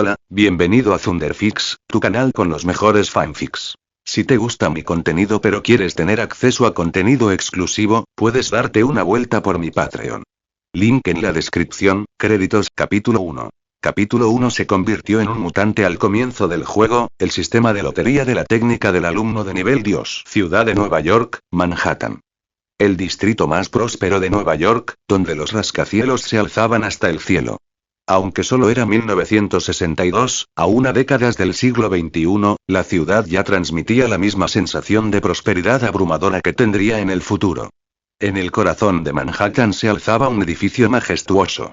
Hola, bienvenido a Thunderfix, tu canal con los mejores fanfics. Si te gusta mi contenido pero quieres tener acceso a contenido exclusivo, puedes darte una vuelta por mi Patreon. Link en la descripción. Créditos. Capítulo 1. Capítulo 1. Se convirtió en un mutante al comienzo del juego, el sistema de lotería de la técnica del alumno de nivel Dios. Ciudad de Nueva York, Manhattan. El distrito más próspero de Nueva York, donde los rascacielos se alzaban hasta el cielo. Aunque solo era 1962, a una década del siglo XXI, la ciudad ya transmitía la misma sensación de prosperidad abrumadora que tendría en el futuro. En el corazón de Manhattan se alzaba un edificio majestuoso.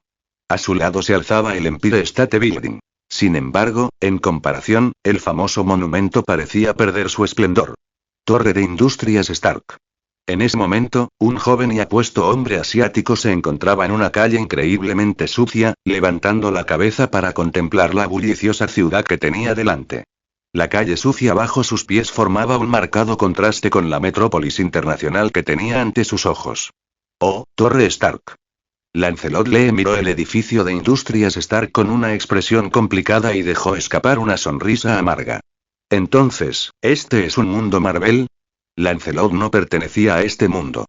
A su lado se alzaba el Empire State Building. Sin embargo, en comparación, el famoso monumento parecía perder su esplendor. Torre de Industrias Stark. En ese momento, un joven y apuesto hombre asiático se encontraba en una calle increíblemente sucia, levantando la cabeza para contemplar la bulliciosa ciudad que tenía delante. La calle sucia bajo sus pies formaba un marcado contraste con la metrópolis internacional que tenía ante sus ojos. Oh, Torre Stark. Lancelot le miró el edificio de Industrias Stark con una expresión complicada y dejó escapar una sonrisa amarga. Entonces, ¿este es un mundo Marvel? Lancelot no pertenecía a este mundo.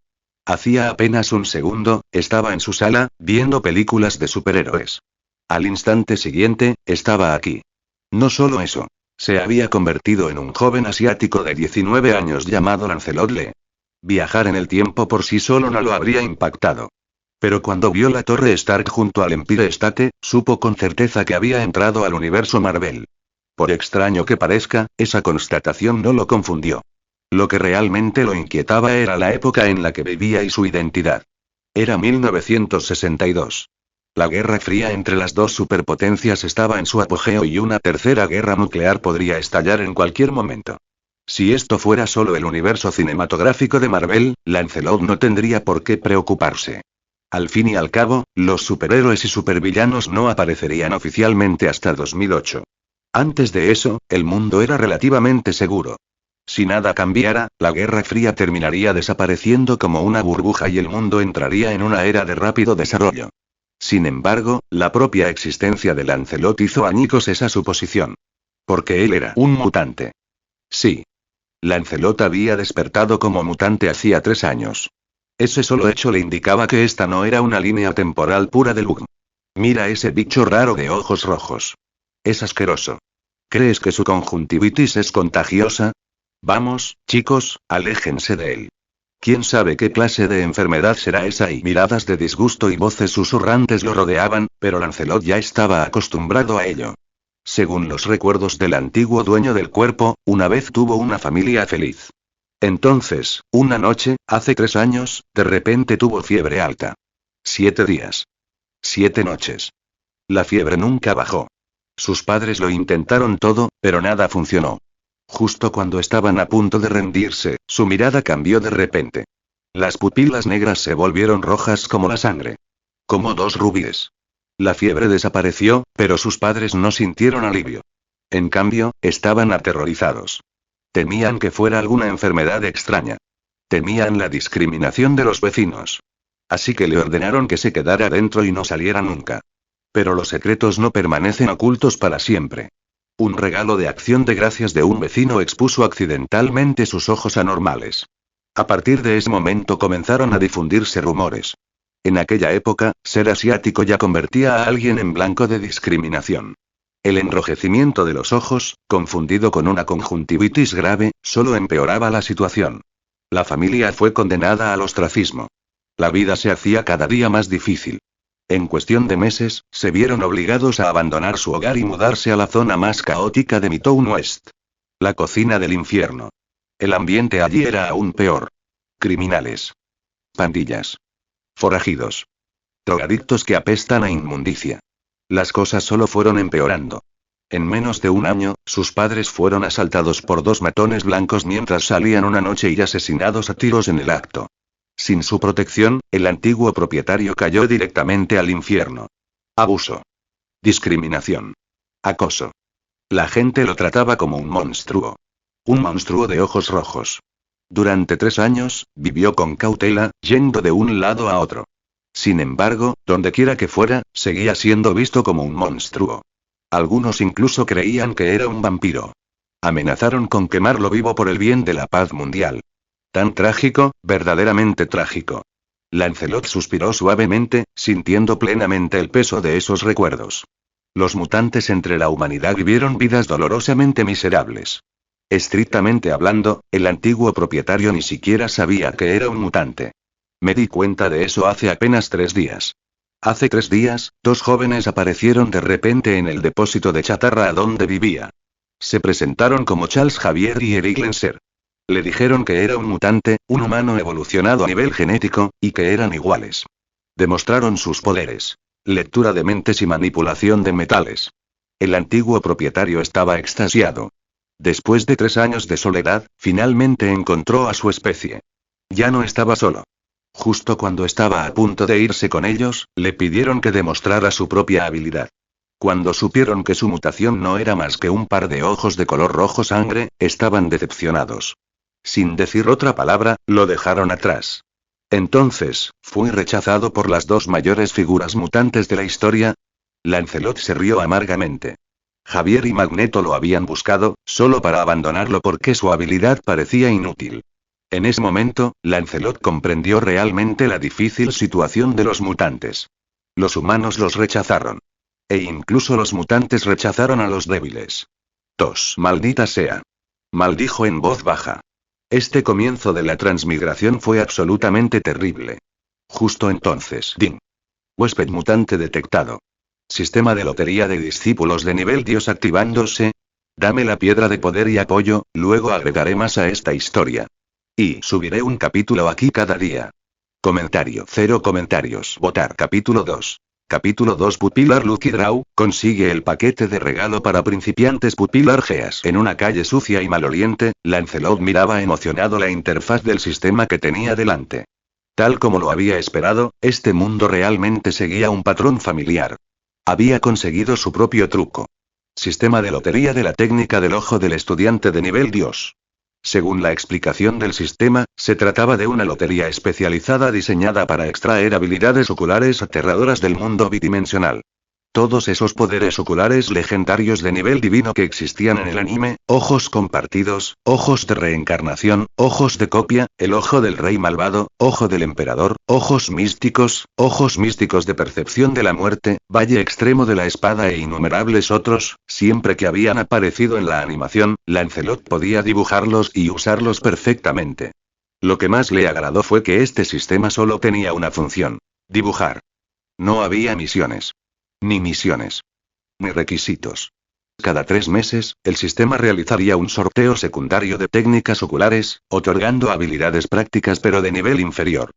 Hacía apenas un segundo, estaba en su sala, viendo películas de superhéroes. Al instante siguiente, estaba aquí. No solo eso. Se había convertido en un joven asiático de 19 años llamado Lancelot Lee. Viajar en el tiempo por sí solo no lo habría impactado. Pero cuando vio la Torre Stark junto al Empire State, supo con certeza que había entrado al universo Marvel. Por extraño que parezca, esa constatación no lo confundió. Lo que realmente lo inquietaba era la época en la que vivía y su identidad. Era 1962. La Guerra Fría entre las dos superpotencias estaba en su apogeo y una tercera guerra nuclear podría estallar en cualquier momento. Si esto fuera solo el universo cinematográfico de Marvel, Lancelot no tendría por qué preocuparse. Al fin y al cabo, los superhéroes y supervillanos no aparecerían oficialmente hasta 2008. Antes de eso, el mundo era relativamente seguro. Si nada cambiara, la Guerra Fría terminaría desapareciendo como una burbuja y el mundo entraría en una era de rápido desarrollo. Sin embargo, la propia existencia de Lancelot hizo añicos esa suposición. Porque él era un mutante. Sí. Lancelot había despertado como mutante hacía 3 años. Ese solo hecho le indicaba que esta no era una línea temporal pura de Lug. Mira ese bicho raro de ojos rojos. Es asqueroso. ¿Crees que su conjuntivitis es contagiosa? Vamos, chicos, aléjense de él. ¿Quién sabe qué clase de enfermedad será esa? Y miradas de disgusto y voces susurrantes lo rodeaban, pero Lancelot ya estaba acostumbrado a ello. Según los recuerdos del antiguo dueño del cuerpo, una vez tuvo una familia feliz. Entonces, una noche, hace 3 años, de repente tuvo fiebre alta. 7 días. 7 noches. La fiebre nunca bajó. Sus padres lo intentaron todo, pero nada funcionó. Justo cuando estaban a punto de rendirse, su mirada cambió de repente. Las pupilas negras se volvieron rojas como la sangre. Como 2 rubíes. La fiebre desapareció, pero sus padres no sintieron alivio. En cambio, estaban aterrorizados. Temían que fuera alguna enfermedad extraña. Temían la discriminación de los vecinos. Así que le ordenaron que se quedara dentro y no saliera nunca. Pero los secretos no permanecen ocultos para siempre. Un regalo de acción de gracias de un vecino expuso accidentalmente sus ojos anormales. A partir de ese momento comenzaron a difundirse rumores. En aquella época, ser asiático ya convertía a alguien en blanco de discriminación. El enrojecimiento de los ojos, confundido con una conjuntivitis grave, solo empeoraba la situación. La familia fue condenada al ostracismo. La vida se hacía cada día más difícil. En cuestión de meses, se vieron obligados a abandonar su hogar y mudarse a la zona más caótica de Midtown West. La cocina del infierno. El ambiente allí era aún peor. Criminales. Pandillas. Forajidos. Drogadictos que apestan a inmundicia. Las cosas solo fueron empeorando. En menos de un año, sus padres fueron asaltados por 2 matones blancos mientras salían una noche y asesinados a tiros en el acto. Sin su protección, el antiguo propietario cayó directamente al infierno. Abuso. Discriminación. Acoso. La gente lo trataba como un monstruo. Un monstruo de ojos rojos. Durante 3 años, vivió con cautela, yendo de un lado a otro. Sin embargo, dondequiera que fuera, seguía siendo visto como un monstruo. Algunos incluso creían que era un vampiro. Amenazaron con quemarlo vivo por el bien de la paz mundial. Tan trágico, verdaderamente trágico. Lancelot suspiró suavemente, sintiendo plenamente el peso de esos recuerdos. Los mutantes entre la humanidad vivieron vidas dolorosamente miserables. Estrictamente hablando, el antiguo propietario ni siquiera sabía que era un mutante. Me di cuenta de eso hace apenas 3 días. Hace 3 días, 2 jóvenes aparecieron de repente en el depósito de chatarra a donde vivía. Se presentaron como Charles Xavier y Eric Lenser. Le dijeron que era un mutante, un humano evolucionado a nivel genético, y que eran iguales. Demostraron sus poderes. Lectura de mentes y manipulación de metales. El antiguo propietario estaba extasiado. Después de 3 años de soledad, finalmente encontró a su especie. Ya no estaba solo. Justo cuando estaba a punto de irse con ellos, le pidieron que demostrara su propia habilidad. Cuando supieron que su mutación no era más que un par de ojos de color rojo sangre, estaban decepcionados. Sin decir otra palabra, lo dejaron atrás. Entonces, fui rechazado por las 2 mayores figuras mutantes de la historia. Lancelot se rió amargamente. Javier y Magneto lo habían buscado, solo para abandonarlo porque su habilidad parecía inútil. En ese momento, Lancelot comprendió realmente la difícil situación de los mutantes. Los humanos los rechazaron. E incluso los mutantes rechazaron a los débiles. Tos, maldita sea. Maldijo en voz baja. Este comienzo de la transmigración fue absolutamente terrible. Justo entonces, ding. Huésped mutante detectado. Sistema de lotería de discípulos de nivel Dios activándose. Dame la piedra de poder y apoyo, luego agregaré más a esta historia. Y subiré un capítulo aquí cada día. Comentario. 0 comentarios. Votar. Capítulo 2. Capítulo 2. Pupilar Lucky Draw, consigue el paquete de regalo para principiantes Pupilar Geas. En una calle sucia y maloliente, Lancelot miraba emocionado la interfaz del sistema que tenía delante. Tal como lo había esperado, este mundo realmente seguía un patrón familiar. Había conseguido su propio truco. Sistema de lotería de la técnica del ojo del estudiante de nivel Dios. Según la explicación del sistema, se trataba de una lotería especializada diseñada para extraer habilidades oculares aterradoras del mundo bidimensional. Todos esos poderes oculares legendarios de nivel divino que existían en el anime, ojos compartidos, ojos de reencarnación, ojos de copia, el ojo del rey malvado, ojo del emperador, ojos místicos de percepción de la muerte, valle extremo de la espada e innumerables otros, siempre que habían aparecido en la animación, Lancelot podía dibujarlos y usarlos perfectamente. Lo que más le agradó fue que este sistema solo tenía una función: dibujar. No había misiones. Ni misiones. Ni requisitos. Cada 3 meses, el sistema realizaría un sorteo secundario de técnicas oculares, otorgando habilidades prácticas pero de nivel inferior.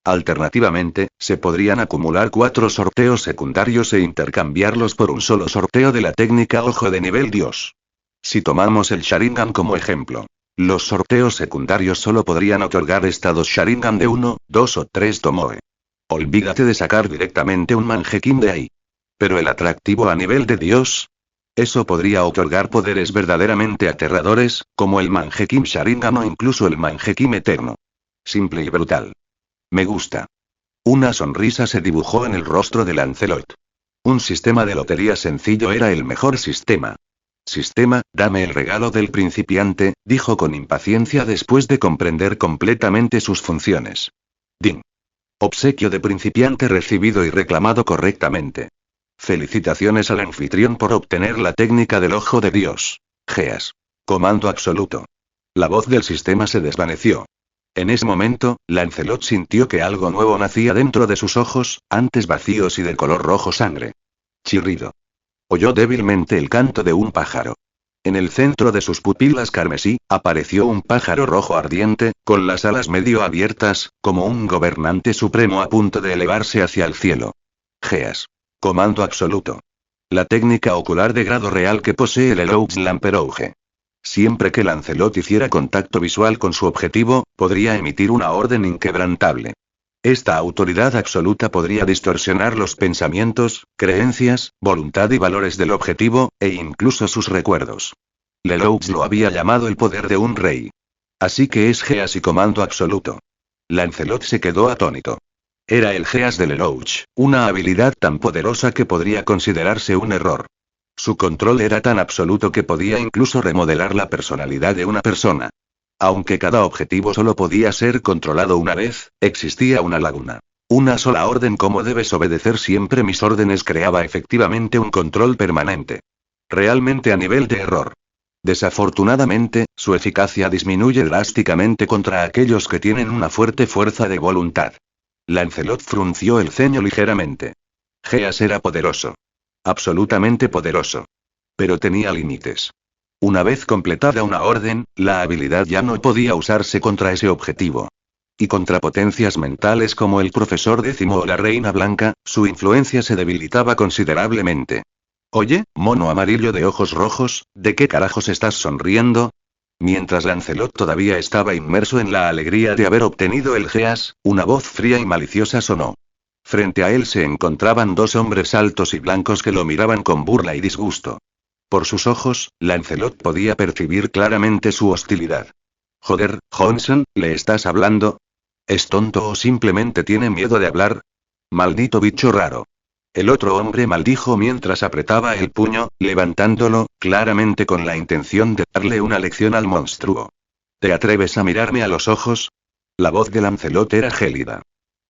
Alternativamente, se podrían acumular 4 sorteos secundarios e intercambiarlos por un solo sorteo de la técnica ojo de nivel Dios. Si tomamos el Sharingan como ejemplo, los sorteos secundarios solo podrían otorgar estados Sharingan de 1, 2 o 3 Tomoe. Olvídate de sacar directamente un Mangekyou de ahí. Pero el atractivo a nivel de Dios, eso podría otorgar poderes verdaderamente aterradores, como el Mangekyou Sharingan o incluso el Mangekyou Eterno. Simple y brutal. Me gusta. Una sonrisa se dibujó en el rostro de Lancelot. Un sistema de lotería sencillo era el mejor sistema. Sistema, dame el regalo del principiante, dijo con impaciencia después de comprender completamente sus funciones. Ding. Obsequio de principiante recibido y reclamado correctamente. Felicitaciones al anfitrión por obtener la técnica del ojo de Dios. Geas. Comando absoluto. La voz del sistema se desvaneció. En ese momento, Lancelot sintió que algo nuevo nacía dentro de sus ojos, antes vacíos y de color rojo sangre. Chirrido. Oyó débilmente el canto de un pájaro. En el centro de sus pupilas carmesí, apareció un pájaro rojo ardiente, con las alas medio abiertas, como un gobernante supremo a punto de elevarse hacia el cielo. Geas. Comando absoluto. La técnica ocular de grado real que posee el Elouch Lamperouge. Siempre que Lancelot hiciera contacto visual con su objetivo, podría emitir una orden inquebrantable. Esta autoridad absoluta podría distorsionar los pensamientos, creencias, voluntad y valores del objetivo, e incluso sus recuerdos. Lelouch lo había llamado el poder de un rey. Así que es Geas y comando absoluto. Lancelot se quedó atónito. Era el Geas de Lelouch, una habilidad tan poderosa que podría considerarse un error. Su control era tan absoluto que podía incluso remodelar la personalidad de una persona. Aunque cada objetivo solo podía ser controlado una vez, existía una laguna. Una sola orden: cómo debes obedecer siempre mis órdenes, creaba efectivamente un control permanente. Realmente a nivel de error. Desafortunadamente, su eficacia disminuye drásticamente contra aquellos que tienen una fuerte fuerza de voluntad. Lancelot frunció el ceño ligeramente. Geas era poderoso. Absolutamente poderoso. Pero tenía límites. Una vez completada una orden, la habilidad ya no podía usarse contra ese objetivo. Y contra potencias mentales como el Profesor Décimo o la Reina Blanca, su influencia se debilitaba considerablemente. Oye, mono amarillo de ojos rojos, ¿de qué carajos estás sonriendo? Mientras Lancelot todavía estaba inmerso en la alegría de haber obtenido el Geas, una voz fría y maliciosa sonó. Frente a él se encontraban dos hombres altos y blancos que lo miraban con burla y disgusto. Por sus ojos, Lancelot podía percibir claramente su hostilidad. Joder, Johnson, ¿le estás hablando? ¿Es tonto o simplemente tiene miedo de hablar? Maldito bicho raro. El otro hombre maldijo mientras apretaba el puño, levantándolo, claramente con la intención de darle una lección al monstruo. ¿Te atreves a mirarme a los ojos? La voz de Lancelot era gélida.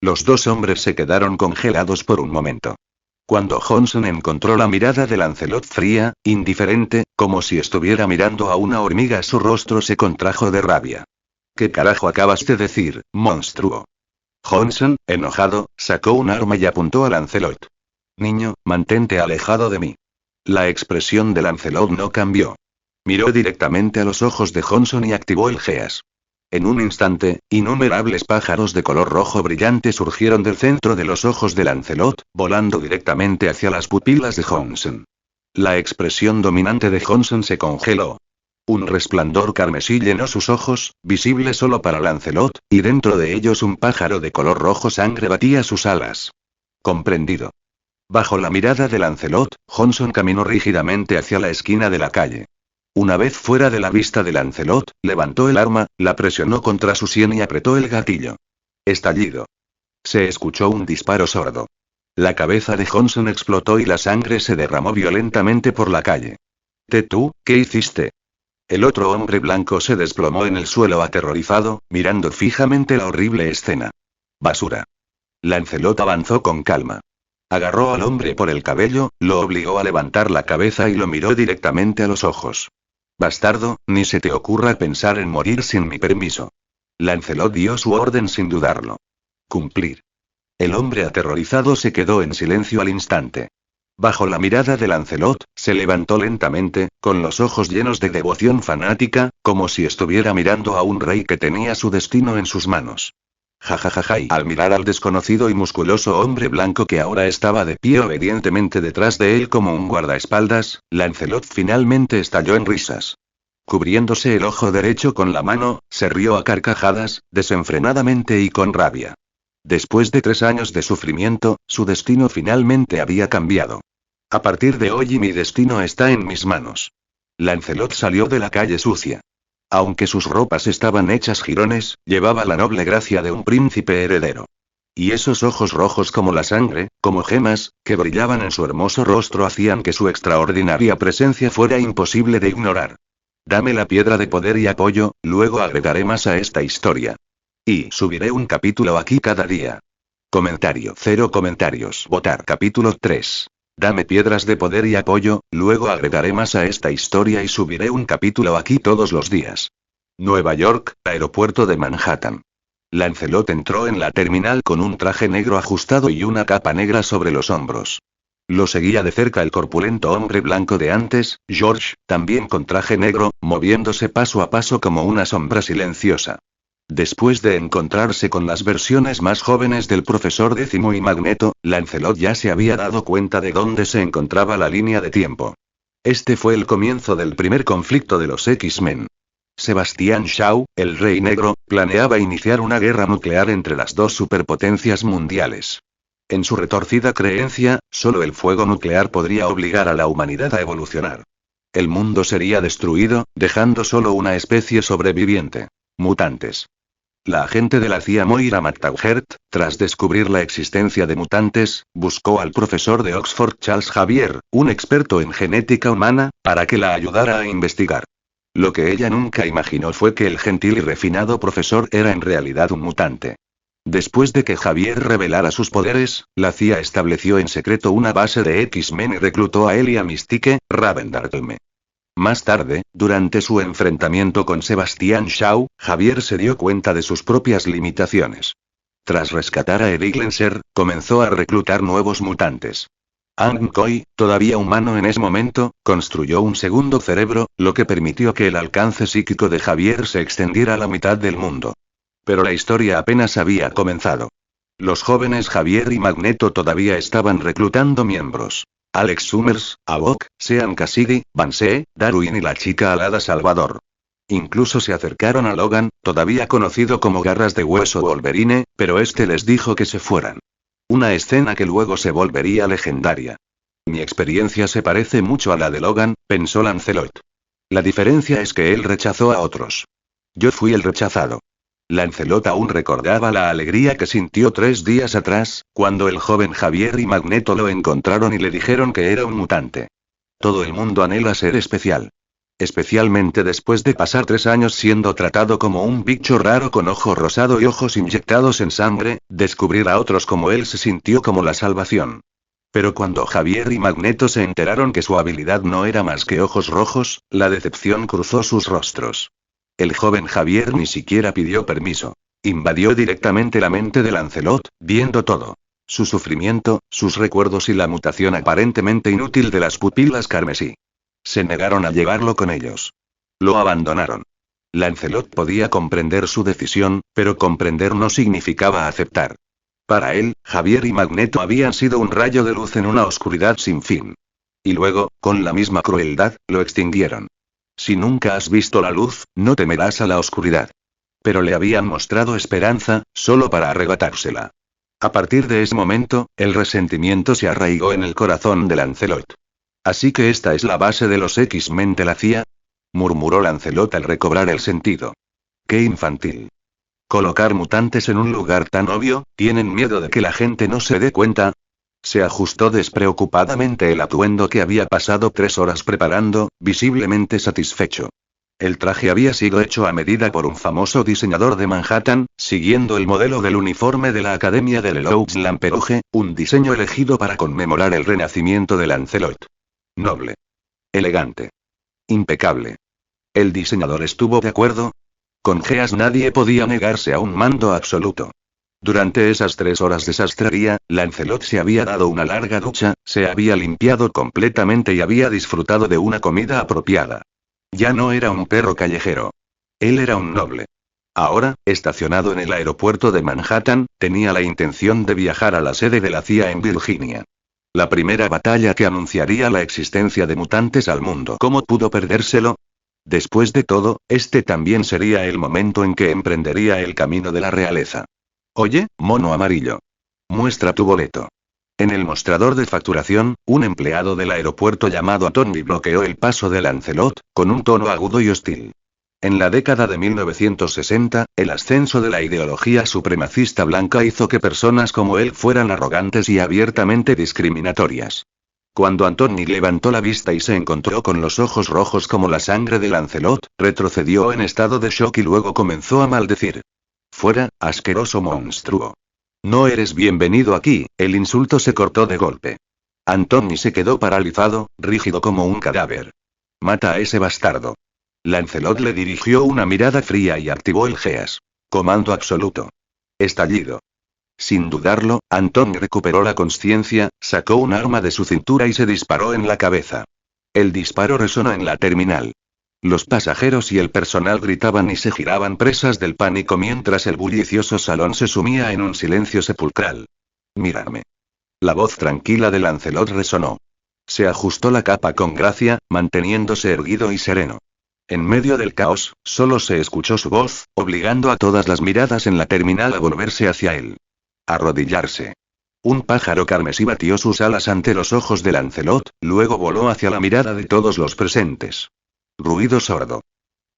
Los dos hombres se quedaron congelados por un momento. Cuando Johnson encontró la mirada de Lancelot fría, indiferente, como si estuviera mirando a una hormiga, su rostro se contrajo de rabia. ¿Qué carajo acabas de decir, monstruo? Johnson, enojado, sacó un arma y apuntó a Lancelot. Niño, mantente alejado de mí. La expresión de Lancelot no cambió. Miró directamente a los ojos de Johnson y activó el Geas. En un instante, innumerables pájaros de color rojo brillante surgieron del centro de los ojos de Lancelot, volando directamente hacia las pupilas de Johnson. La expresión dominante de Johnson se congeló. Un resplandor carmesí llenó sus ojos, visible solo para Lancelot, y dentro de ellos un pájaro de color rojo sangre batía sus alas. Comprendido. Bajo la mirada de Lancelot, Johnson caminó rígidamente hacia la esquina de la calle. Una vez fuera de la vista de Lancelot, levantó el arma, la presionó contra su sien y apretó el gatillo. Estallido. Se escuchó un disparo sordo. La cabeza de Johnson explotó y la sangre se derramó violentamente por la calle. ¿Tú, qué hiciste? El otro hombre blanco se desplomó en el suelo aterrorizado, mirando fijamente la horrible escena. Basura. Lancelot avanzó con calma. Agarró al hombre por el cabello, lo obligó a levantar la cabeza y lo miró directamente a los ojos. Bastardo, ni se te ocurra pensar en morir sin mi permiso. Lancelot dio su orden sin dudarlo. Cumplir. El hombre aterrorizado se quedó en silencio al instante. Bajo la mirada de Lancelot, se levantó lentamente, con los ojos llenos de devoción fanática, como si estuviera mirando a un rey que tenía su destino en sus manos. Jajajaja, y al mirar al desconocido y musculoso hombre blanco que ahora estaba de pie obedientemente detrás de él como un guardaespaldas, Lancelot finalmente estalló en risas. Cubriéndose el ojo derecho con la mano, se rió a carcajadas, desenfrenadamente y con rabia. Después de 3 años de sufrimiento, su destino finalmente había cambiado. A partir de hoy mi destino está en mis manos. Lancelot salió de la calle sucia. Aunque sus ropas estaban hechas jirones, llevaba la noble gracia de un príncipe heredero. Y esos ojos rojos como la sangre, como gemas, que brillaban en su hermoso rostro hacían que su extraordinaria presencia fuera imposible de ignorar. Dame la piedra de poder y apoyo, luego agregaré más a esta historia. Y subiré un capítulo aquí cada día. Comentario: 0 comentarios. Votar. Capítulo 3. Dame piedras de poder y apoyo, luego agregaré más a esta historia y subiré un capítulo aquí todos los días. Nueva York, aeropuerto de Manhattan. Lancelot entró en la terminal con un traje negro ajustado y una capa negra sobre los hombros. Lo seguía de cerca el corpulento hombre blanco de antes, George, también con traje negro, moviéndose paso a paso como una sombra silenciosa. Después de encontrarse con las versiones más jóvenes del Profesor Décimo y Magneto, Lancelot ya se había dado cuenta de dónde se encontraba la línea de tiempo. Este fue el comienzo del primer conflicto de los X-Men. Sebastian Shaw, el Rey Negro, planeaba iniciar una guerra nuclear entre las dos superpotencias mundiales. En su retorcida creencia, solo el fuego nuclear podría obligar a la humanidad a evolucionar. El mundo sería destruido, dejando solo una especie sobreviviente: mutantes. La agente de la CIA Moira McTaggart, tras descubrir la existencia de mutantes, buscó al profesor de Oxford Charles Xavier, un experto en genética humana, para que la ayudara a investigar. Lo que ella nunca imaginó fue que el gentil y refinado profesor era en realidad un mutante. Después de que Xavier revelara sus poderes, la CIA estableció en secreto una base de X-Men y reclutó a él y a Mystique, Raven-Darkme. Más tarde, durante su enfrentamiento con Sebastian Shaw, Xavier se dio cuenta de sus propias limitaciones. Tras rescatar a Erik Lenser, comenzó a reclutar nuevos mutantes. Ang Koi, todavía humano en ese momento, construyó un segundo cerebro, lo que permitió que el alcance psíquico de Xavier se extendiera a la mitad del mundo. Pero la historia apenas había comenzado. Los jóvenes Xavier y Magneto todavía estaban reclutando miembros. Alex Summers, Havok, Sean Cassidy, Banshee, Darwin y la chica alada Salvador. Incluso se acercaron a Logan, todavía conocido como Garras de Hueso Wolverine, pero este les dijo que se fueran. Una escena que luego se volvería legendaria. Mi experiencia se parece mucho a la de Logan, pensó Lancelot. La diferencia es que él rechazó a otros. Yo fui el rechazado. Lancelot aún recordaba la alegría que sintió 3 días atrás, cuando el joven Xavier y Magneto lo encontraron y le dijeron que era un mutante. Todo el mundo anhela ser especial. Especialmente después de pasar 3 años siendo tratado como un bicho raro con ojo rosado y ojos inyectados en sangre, descubrir a otros como él se sintió como la salvación. Pero cuando Xavier y Magneto se enteraron que su habilidad no era más que ojos rojos, la decepción cruzó sus rostros. El joven Xavier ni siquiera pidió permiso. Invadió directamente la mente de Lancelot, viendo todo. Su sufrimiento, sus recuerdos y la mutación aparentemente inútil de las pupilas carmesí. Se negaron a llevarlo con ellos. Lo abandonaron. Lancelot podía comprender su decisión, pero comprender no significaba aceptar. Para él, Xavier y Magneto habían sido un rayo de luz en una oscuridad sin fin. Y luego, con la misma crueldad, lo extinguieron. Si nunca has visto la luz, no temerás a la oscuridad. Pero le habían mostrado esperanza, solo para arrebatársela. A partir de ese momento, el resentimiento se arraigó en el corazón de Lancelot. ¿Así que esta es la base de los X-Men de la CIA? Murmuró Lancelot al recobrar el sentido. ¡Qué infantil! Colocar mutantes en un lugar tan obvio, ¿tienen miedo de que la gente no se dé cuenta? Se ajustó despreocupadamente el atuendo que había pasado 3 horas preparando, visiblemente satisfecho. El traje había sido hecho a medida por un famoso diseñador de Manhattan, siguiendo el modelo del uniforme de la Academia del Eloux Lamperouge, un diseño elegido para conmemorar el renacimiento de Lancelot. Noble. Elegante. Impecable. ¿El diseñador estuvo de acuerdo? Con Geas nadie podía negarse a un mando absoluto. Durante esas 3 horas de sastrería, Lancelot se había dado una larga ducha, se había limpiado completamente y había disfrutado de una comida apropiada. Ya no era un perro callejero. Él era un noble. Ahora, estacionado en el aeropuerto de Manhattan, tenía la intención de viajar a la sede de la CIA en Virginia. La primera batalla que anunciaría la existencia de mutantes al mundo. ¿Cómo pudo perdérselo? Después de todo, este también sería el momento en que emprendería el camino de la realeza. Oye, mono amarillo. Muestra tu boleto. En el mostrador de facturación, un empleado del aeropuerto llamado Tony bloqueó el paso de Lancelot, con un tono agudo y hostil. En la década de 1960, el ascenso de la ideología supremacista blanca hizo que personas como él fueran arrogantes y abiertamente discriminatorias. Cuando Anthony levantó la vista y se encontró con los ojos rojos como la sangre de Lancelot, retrocedió en estado de shock y luego comenzó a maldecir. Fuera, asqueroso monstruo. No eres bienvenido aquí, el insulto se cortó de golpe. Anthony se quedó paralizado, rígido como un cadáver. Mata a ese bastardo. Lancelot le dirigió una mirada fría y activó el Geas. Comando absoluto. Estallido. Sin dudarlo, Anthony recuperó la conciencia, sacó un arma de su cintura y se disparó en la cabeza. El disparo resonó en la terminal. Los pasajeros y el personal gritaban y se giraban presas del pánico mientras el bullicioso salón se sumía en un silencio sepulcral. Mírame. La voz tranquila de Lancelot resonó. Se ajustó la capa con gracia, manteniéndose erguido y sereno. En medio del caos, solo se escuchó su voz, obligando a todas las miradas en la terminal a volverse hacia él. Arrodillarse. Un pájaro carmesí batió sus alas ante los ojos de Lancelot, luego voló hacia la mirada de todos los presentes. Ruido sordo.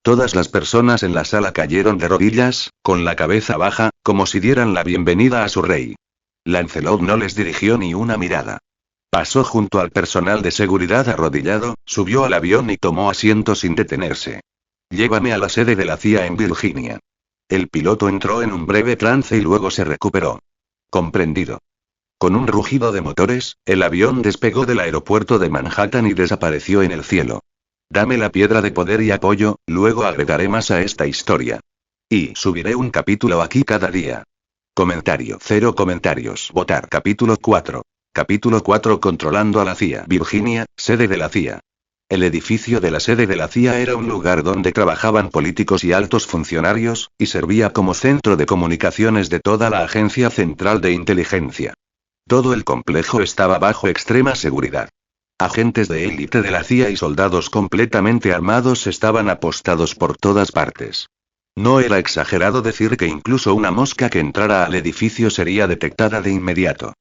Todas las personas en la sala cayeron de rodillas, con la cabeza baja, como si dieran la bienvenida a su rey. Lancelot no les dirigió ni una mirada. Pasó junto al personal de seguridad arrodillado, subió al avión y tomó asiento sin detenerse. Llévame a la sede de la CIA en Virginia. El piloto entró en un breve trance y luego se recuperó. Comprendido. Con un rugido de motores, el avión despegó del aeropuerto de Manhattan y desapareció en el cielo. Dame la piedra de poder y apoyo, luego agregaré más a esta historia. Y subiré un capítulo aquí cada día. Comentario. 0 comentarios. Votar. Capítulo 4. Capítulo 4. Controlando a la CIA. Virginia, sede de la CIA. El edificio de la sede de la CIA era un lugar donde trabajaban políticos y altos funcionarios, y servía como centro de comunicaciones de toda la Agencia Central de Inteligencia. Todo el complejo estaba bajo extrema seguridad. Agentes de élite de la CIA y soldados completamente armados estaban apostados por todas partes. No era exagerado decir que incluso una mosca que entrara al edificio sería detectada de inmediato.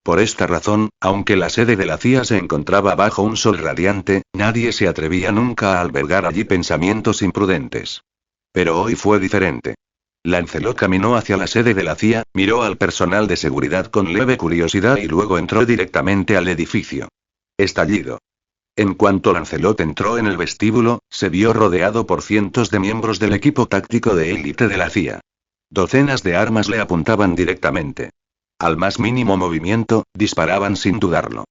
Por esta razón, aunque la sede de la CIA se encontraba bajo un sol radiante, nadie se atrevía nunca a albergar allí pensamientos imprudentes. Pero hoy fue diferente. Lancelot caminó hacia la sede de la CIA, miró al personal de seguridad con leve curiosidad y luego entró directamente al edificio. Estallido. En cuanto Lancelot entró en el vestíbulo, se vio rodeado por cientos de miembros del equipo táctico de élite de la CIA. Docenas de armas le apuntaban directamente. Al más mínimo movimiento, disparaban sin dudarlo.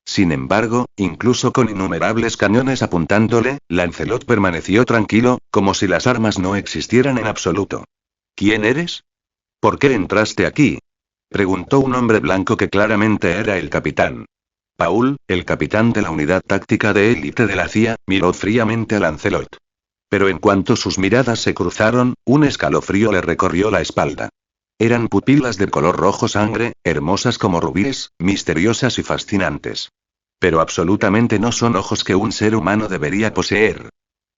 Sin embargo, incluso con innumerables cañones apuntándole, Lancelot permaneció tranquilo, como si las armas no existieran en absoluto. ¿Quién eres? ¿Por qué entraste aquí? Preguntó un hombre blanco que claramente era el capitán. Paul, el capitán de la unidad táctica de élite de la CIA, miró fríamente a Lancelot. Pero en cuanto sus miradas se cruzaron, un escalofrío le recorrió la espalda. Eran pupilas de color rojo sangre, hermosas como rubíes, misteriosas y fascinantes. Pero absolutamente no son ojos que un ser humano debería poseer.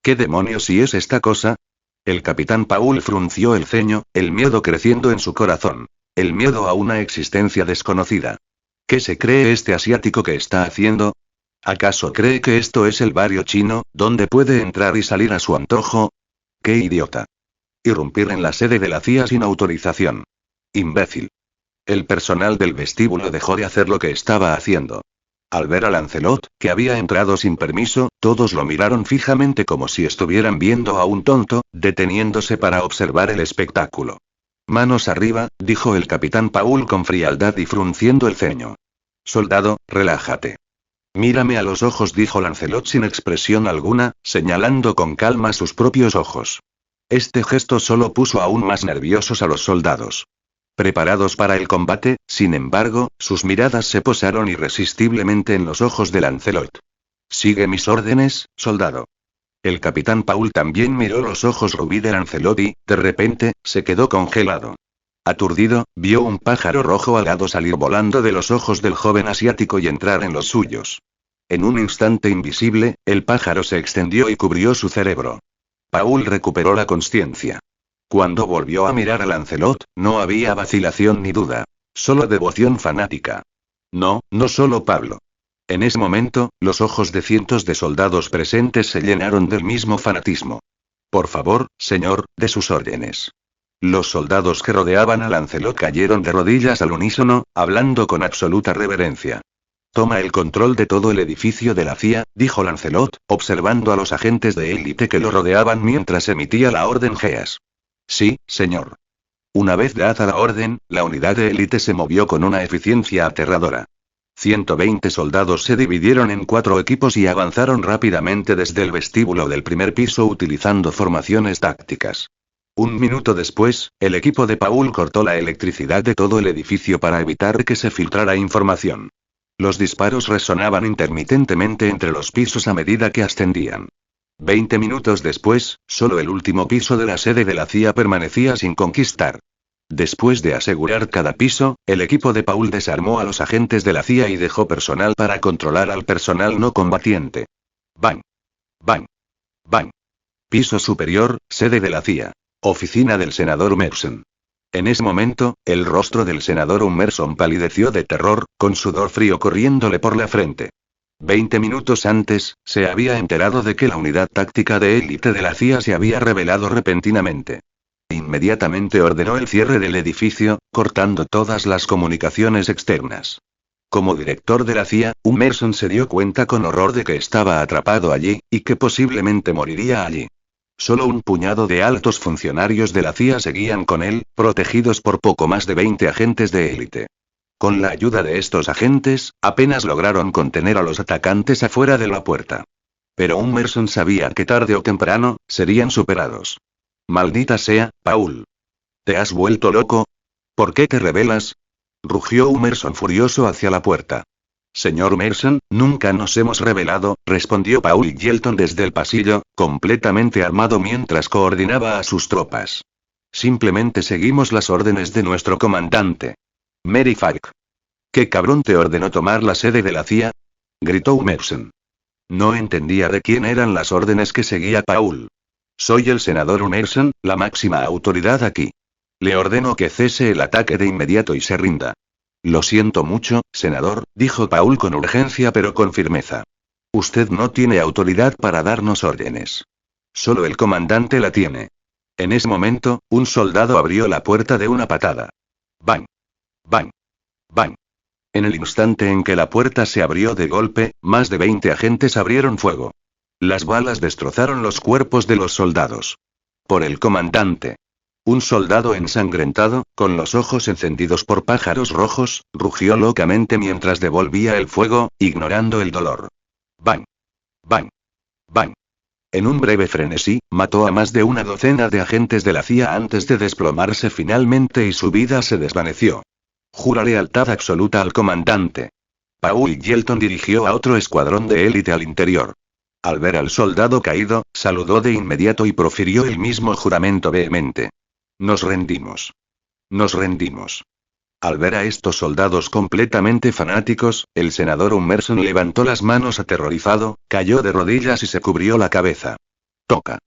¿Qué demonios y es esta cosa? El capitán Paul frunció el ceño, el miedo creciendo en su corazón. El miedo a una existencia desconocida. ¿Qué se cree este asiático que está haciendo? ¿Acaso cree que esto es el barrio chino, donde puede entrar y salir a su antojo? ¡Qué idiota! Irrumpir en la sede de la CIA sin autorización. Imbécil. El personal del vestíbulo dejó de hacer lo que estaba haciendo. Al ver a Lancelot, que había entrado sin permiso, todos lo miraron fijamente como si estuvieran viendo a un tonto, deteniéndose para observar el espectáculo. Manos arriba, dijo el capitán Paul con frialdad y frunciendo el ceño. Soldado, relájate. Mírame a los ojos, dijo Lancelot sin expresión alguna, señalando con calma sus propios ojos. Este gesto solo puso aún más nerviosos a los soldados. Preparados para el combate, sin embargo, sus miradas se posaron irresistiblemente en los ojos de Lancelot. Sigue mis órdenes, soldado. El capitán Paul también miró los ojos rubí de Lancelot y, de repente, se quedó congelado. Aturdido, vio un pájaro rojo alado salir volando de los ojos del joven asiático y entrar en los suyos. En un instante invisible, el pájaro se extendió y cubrió su cerebro. Paul recuperó la consciencia. Cuando volvió a mirar a Lancelot, no había vacilación ni duda. Solo devoción fanática. No, no solo Pablo. En ese momento, los ojos de cientos de soldados presentes se llenaron del mismo fanatismo. Por favor, señor, de sus órdenes. Los soldados que rodeaban a Lancelot cayeron de rodillas al unísono, hablando con absoluta reverencia. Toma el control de todo el edificio de la CIA, dijo Lancelot, observando a los agentes de élite que lo rodeaban mientras emitía la orden Geas. Sí, señor. Una vez dada la orden, la unidad de élite se movió con una eficiencia aterradora. 120 soldados se dividieron en 4 equipos y avanzaron rápidamente desde el vestíbulo del primer piso utilizando formaciones tácticas. Un minuto después, el equipo de Paul cortó la electricidad de todo el edificio para evitar que se filtrara información. Los disparos resonaban intermitentemente entre los pisos a medida que ascendían. 20 minutos después, solo el último piso de la sede de la CIA permanecía sin conquistar. Después de asegurar cada piso, el equipo de Paul desarmó a los agentes de la CIA y dejó personal para controlar al personal no combatiente. Bang. Bang. Bang. Piso superior, sede de la CIA. Oficina del senador Humerson. En ese momento, el rostro del senador Humerson palideció de terror, con sudor frío corriéndole por la frente. 20 minutos antes, se había enterado de que la unidad táctica de élite de la CIA se había rebelado repentinamente. Inmediatamente ordenó el cierre del edificio, cortando todas las comunicaciones externas. Como director de la CIA, Emerson se dio cuenta con horror de que estaba atrapado allí, y que posiblemente moriría allí. Solo un puñado de altos funcionarios de la CIA seguían con él, protegidos por poco más de 20 agentes de élite. Con la ayuda de estos agentes, apenas lograron contener a los atacantes afuera de la puerta. Pero Emerson sabía que tarde o temprano, serían superados. Maldita sea, Paul. ¿Te has vuelto loco? ¿Por qué te rebelas? Rugió Emerson furioso hacia la puerta. Señor Emerson, nunca nos hemos rebelado, respondió Paul Yelton desde el pasillo, completamente armado mientras coordinaba a sus tropas. Simplemente seguimos las órdenes de nuestro comandante. Mary Falk. ¿Qué cabrón te ordenó tomar la sede de la CIA? Gritó Emerson. No entendía de quién eran las órdenes que seguía Paul. Soy el senador Emerson, la máxima autoridad aquí. Le ordeno que cese el ataque de inmediato y se rinda. Lo siento mucho, senador, dijo Paul con urgencia pero con firmeza. Usted no tiene autoridad para darnos órdenes. Solo el comandante la tiene. En ese momento, un soldado abrió la puerta de una patada. ¡Bang! ¡Bang! ¡Bang! En el instante en que la puerta se abrió de golpe, más de 20 agentes abrieron fuego. Las balas destrozaron los cuerpos de los soldados. Por el comandante. Un soldado ensangrentado, con los ojos encendidos por pájaros rojos, rugió locamente mientras devolvía el fuego, ignorando el dolor. ¡Bang! ¡Bang! ¡Bang! En un breve frenesí, mató a más de una docena de agentes de la CIA antes de desplomarse finalmente y su vida se desvaneció. Jura lealtad absoluta al comandante. Paul Yelton dirigió a otro escuadrón de élite al interior. Al ver al soldado caído, saludó de inmediato y profirió el mismo juramento vehemente. Nos rendimos. Nos rendimos. Al ver a estos soldados completamente fanáticos, el senador Emerson levantó las manos aterrorizado, cayó de rodillas y se cubrió la cabeza. Toca.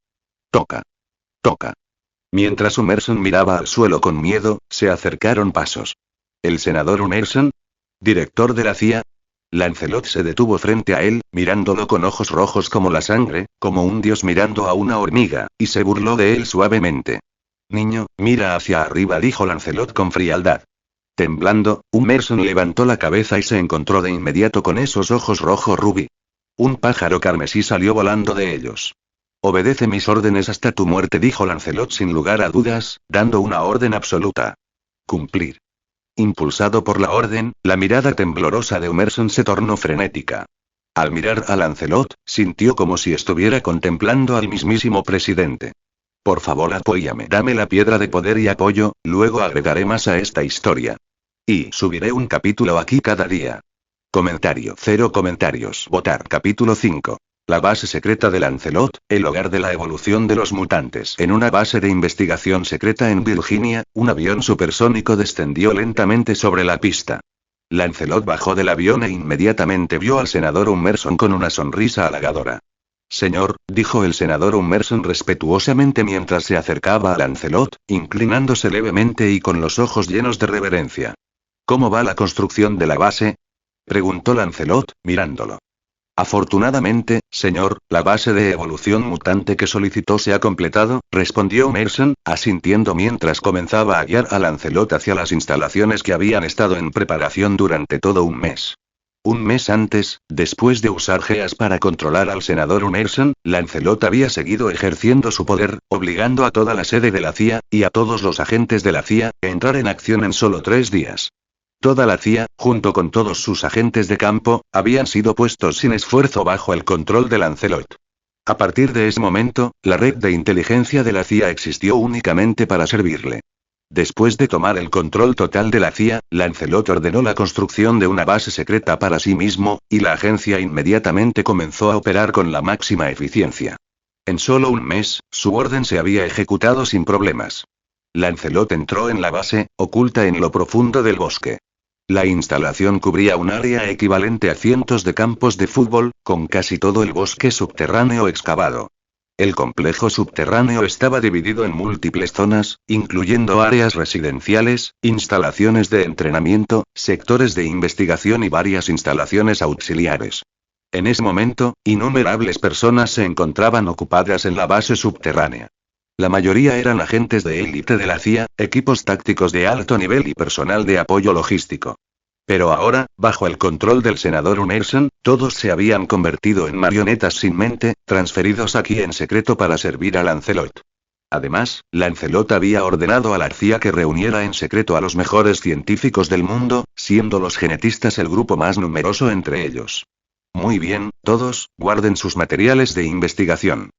Toca. Toca. Mientras Emerson miraba al suelo con miedo, se acercaron pasos. ¿El senador Emerson? ¿Director de la CIA? Lancelot se detuvo frente a él, mirándolo con ojos rojos como la sangre, como un dios mirando a una hormiga, y se burló de él suavemente. Niño, mira hacia arriba, dijo Lancelot con frialdad. Temblando, Emerson levantó la cabeza y se encontró de inmediato con esos ojos rojo rubí. Un pájaro carmesí salió volando de ellos. Obedece mis órdenes hasta tu muerte, dijo Lancelot sin lugar a dudas, dando una orden absoluta. Cumplir. Impulsado por la orden, la mirada temblorosa de Emerson se tornó frenética. Al mirar a Lancelot, sintió como si estuviera contemplando al mismísimo presidente. Por favor, apóyame, dame la piedra de poder y apoyo, luego agregaré más a esta historia. Y subiré un capítulo aquí cada día. Comentario. 0 comentarios. Votar. Capítulo 5. La base secreta de Lancelot, el hogar de la evolución de los mutantes. En una base de investigación secreta en Virginia, un avión supersónico descendió lentamente sobre la pista. Lancelot bajó del avión e inmediatamente vio al senador Emerson con una sonrisa halagadora. Señor, dijo el senador Emerson respetuosamente mientras se acercaba a Lancelot, inclinándose levemente y con los ojos llenos de reverencia. ¿Cómo va la construcción de la base? Preguntó Lancelot, mirándolo. Afortunadamente, señor, la base de evolución mutante que solicitó se ha completado, respondió Emerson, asintiendo mientras comenzaba a guiar a Lancelot hacia las instalaciones que habían estado en preparación durante todo un mes. Un mes antes, después de usar geas para controlar al senador Emerson, Lancelot había seguido ejerciendo su poder, obligando a toda la sede de la CIA, y a todos los agentes de la CIA, a entrar en acción en solo 3 días. Toda la CIA, junto con todos sus agentes de campo, habían sido puestos sin esfuerzo bajo el control de Lancelot. A partir de ese momento, la red de inteligencia de la CIA existió únicamente para servirle. Después de tomar el control total de la CIA, Lancelot ordenó la construcción de una base secreta para sí mismo, y la agencia inmediatamente comenzó a operar con la máxima eficiencia. En solo un mes, su orden se había ejecutado sin problemas. Lancelot entró en la base, oculta en lo profundo del bosque. La instalación cubría un área equivalente a cientos de campos de fútbol, con casi todo el bosque subterráneo excavado. El complejo subterráneo estaba dividido en múltiples zonas, incluyendo áreas residenciales, instalaciones de entrenamiento, sectores de investigación y varias instalaciones auxiliares. En ese momento, innumerables personas se encontraban ocupadas en la base subterránea. La mayoría eran agentes de élite de la CIA, equipos tácticos de alto nivel y personal de apoyo logístico. Pero ahora, bajo el control del senador Umerson, todos se habían convertido en marionetas sin mente, transferidos aquí en secreto para servir a Lancelot. Además, Lancelot había ordenado a la CIA que reuniera en secreto a los mejores científicos del mundo, siendo los genetistas el grupo más numeroso entre ellos. Muy bien, todos, guarden sus materiales de investigación.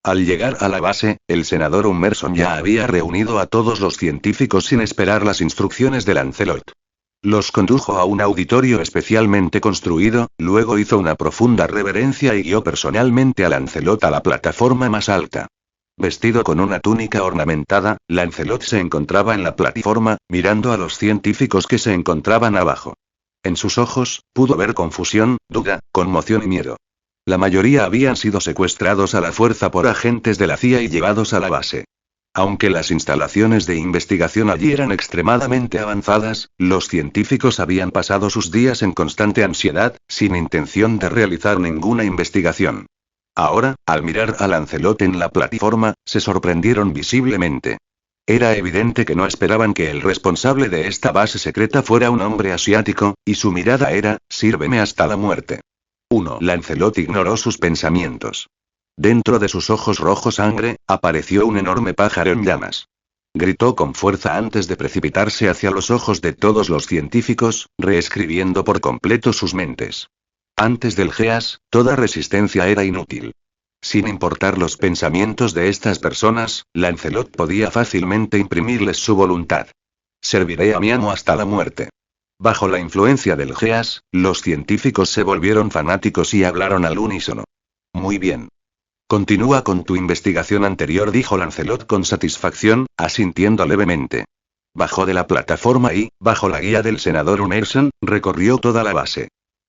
Al llegar a la base, el senador Umerson ya había reunido a todos los científicos sin esperar las instrucciones de Lancelot. Los condujo a un auditorio especialmente construido, luego hizo una profunda reverencia y guió personalmente a Lancelot a la plataforma más alta. Vestido con una túnica ornamentada, Lancelot se encontraba en la plataforma, mirando a los científicos que se encontraban abajo. En sus ojos, pudo ver confusión, duda, conmoción y miedo. La mayoría habían sido secuestrados a la fuerza por agentes de la CIA y llevados a la base. Aunque las instalaciones de investigación allí eran extremadamente avanzadas, los científicos habían pasado sus días en constante ansiedad, sin intención de realizar ninguna investigación. Ahora, al mirar a Lancelot en la plataforma, se sorprendieron visiblemente. Era evidente que no esperaban que el responsable de esta base secreta fuera un hombre asiático, y su mirada era, sírveme hasta la muerte. 1. Lancelot ignoró sus pensamientos. Dentro de sus ojos rojos sangre, apareció un enorme pájaro en llamas. Gritó con fuerza antes de precipitarse hacia los ojos de todos los científicos, reescribiendo por completo sus mentes. Antes del Geas, toda resistencia era inútil. Sin importar los pensamientos de estas personas, Lancelot podía fácilmente imprimirles su voluntad. Serviré a mi amo hasta la muerte. Bajo la influencia del Geas, los científicos se volvieron fanáticos y hablaron al unísono. Muy bien. Continúa con tu investigación anterior, dijo Lancelot con satisfacción, asintiendo levemente. Bajó de la plataforma y, bajo la guía del senador Umerson, recorrió toda la base.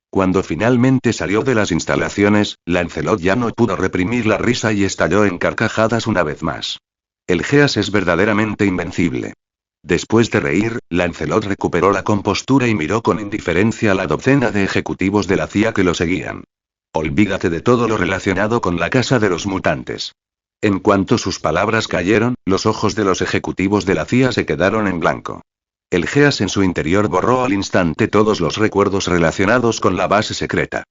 Cuando finalmente salió de las instalaciones, Lancelot ya no pudo reprimir la risa y estalló en carcajadas una vez más. El Geas es verdaderamente invencible. Después de reír, Lancelot recuperó la compostura y miró con indiferencia a la docena de ejecutivos de la CIA que lo seguían. Olvídate de todo lo relacionado con la casa de los mutantes. En cuanto sus palabras cayeron, los ojos de los ejecutivos de la CIA se quedaron en blanco. El Geas en su interior borró al instante todos los recuerdos relacionados con la base secreta.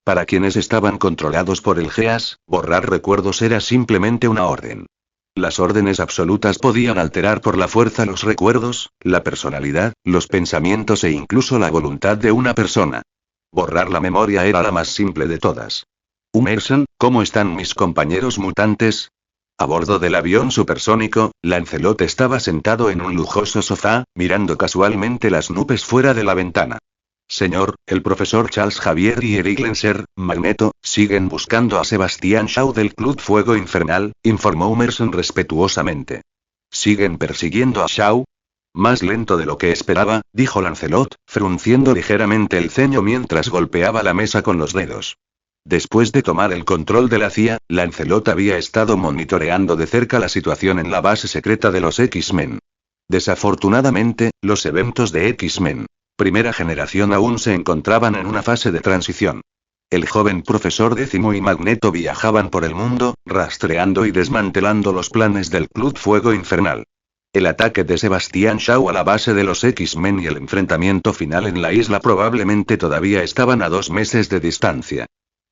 Para quienes estaban controlados por el Geas, borrar recuerdos era simplemente una orden. Las órdenes absolutas podían alterar por la fuerza los recuerdos, la personalidad, los pensamientos e incluso la voluntad de una persona. Borrar la memoria era la más simple de todas. Umerson, ¿cómo están mis compañeros mutantes? A bordo del avión supersónico, Lancelot estaba sentado en un lujoso sofá, mirando casualmente las nubes fuera de la ventana. Señor, el profesor Charles Xavier y Eric Lenser, Magneto, siguen buscando a Sebastián Shaw del Club Fuego Infernal, informó Umerson respetuosamente. ¿Siguen persiguiendo a Shaw? Más lento de lo que esperaba, dijo Lancelot, frunciendo ligeramente el ceño mientras golpeaba la mesa con los dedos. Después de tomar el control de la CIA, Lancelot había estado monitoreando de cerca la situación en la base secreta de los X-Men. Desafortunadamente, los eventos de X-Men primera generación aún se encontraban en una fase de transición. El joven profesor Décimo y Magneto viajaban por el mundo, rastreando y desmantelando los planes del Club Fuego Infernal. El ataque de Sebastián Shaw a la base de los X-Men y el enfrentamiento final en la isla probablemente todavía estaban a 2 meses de distancia.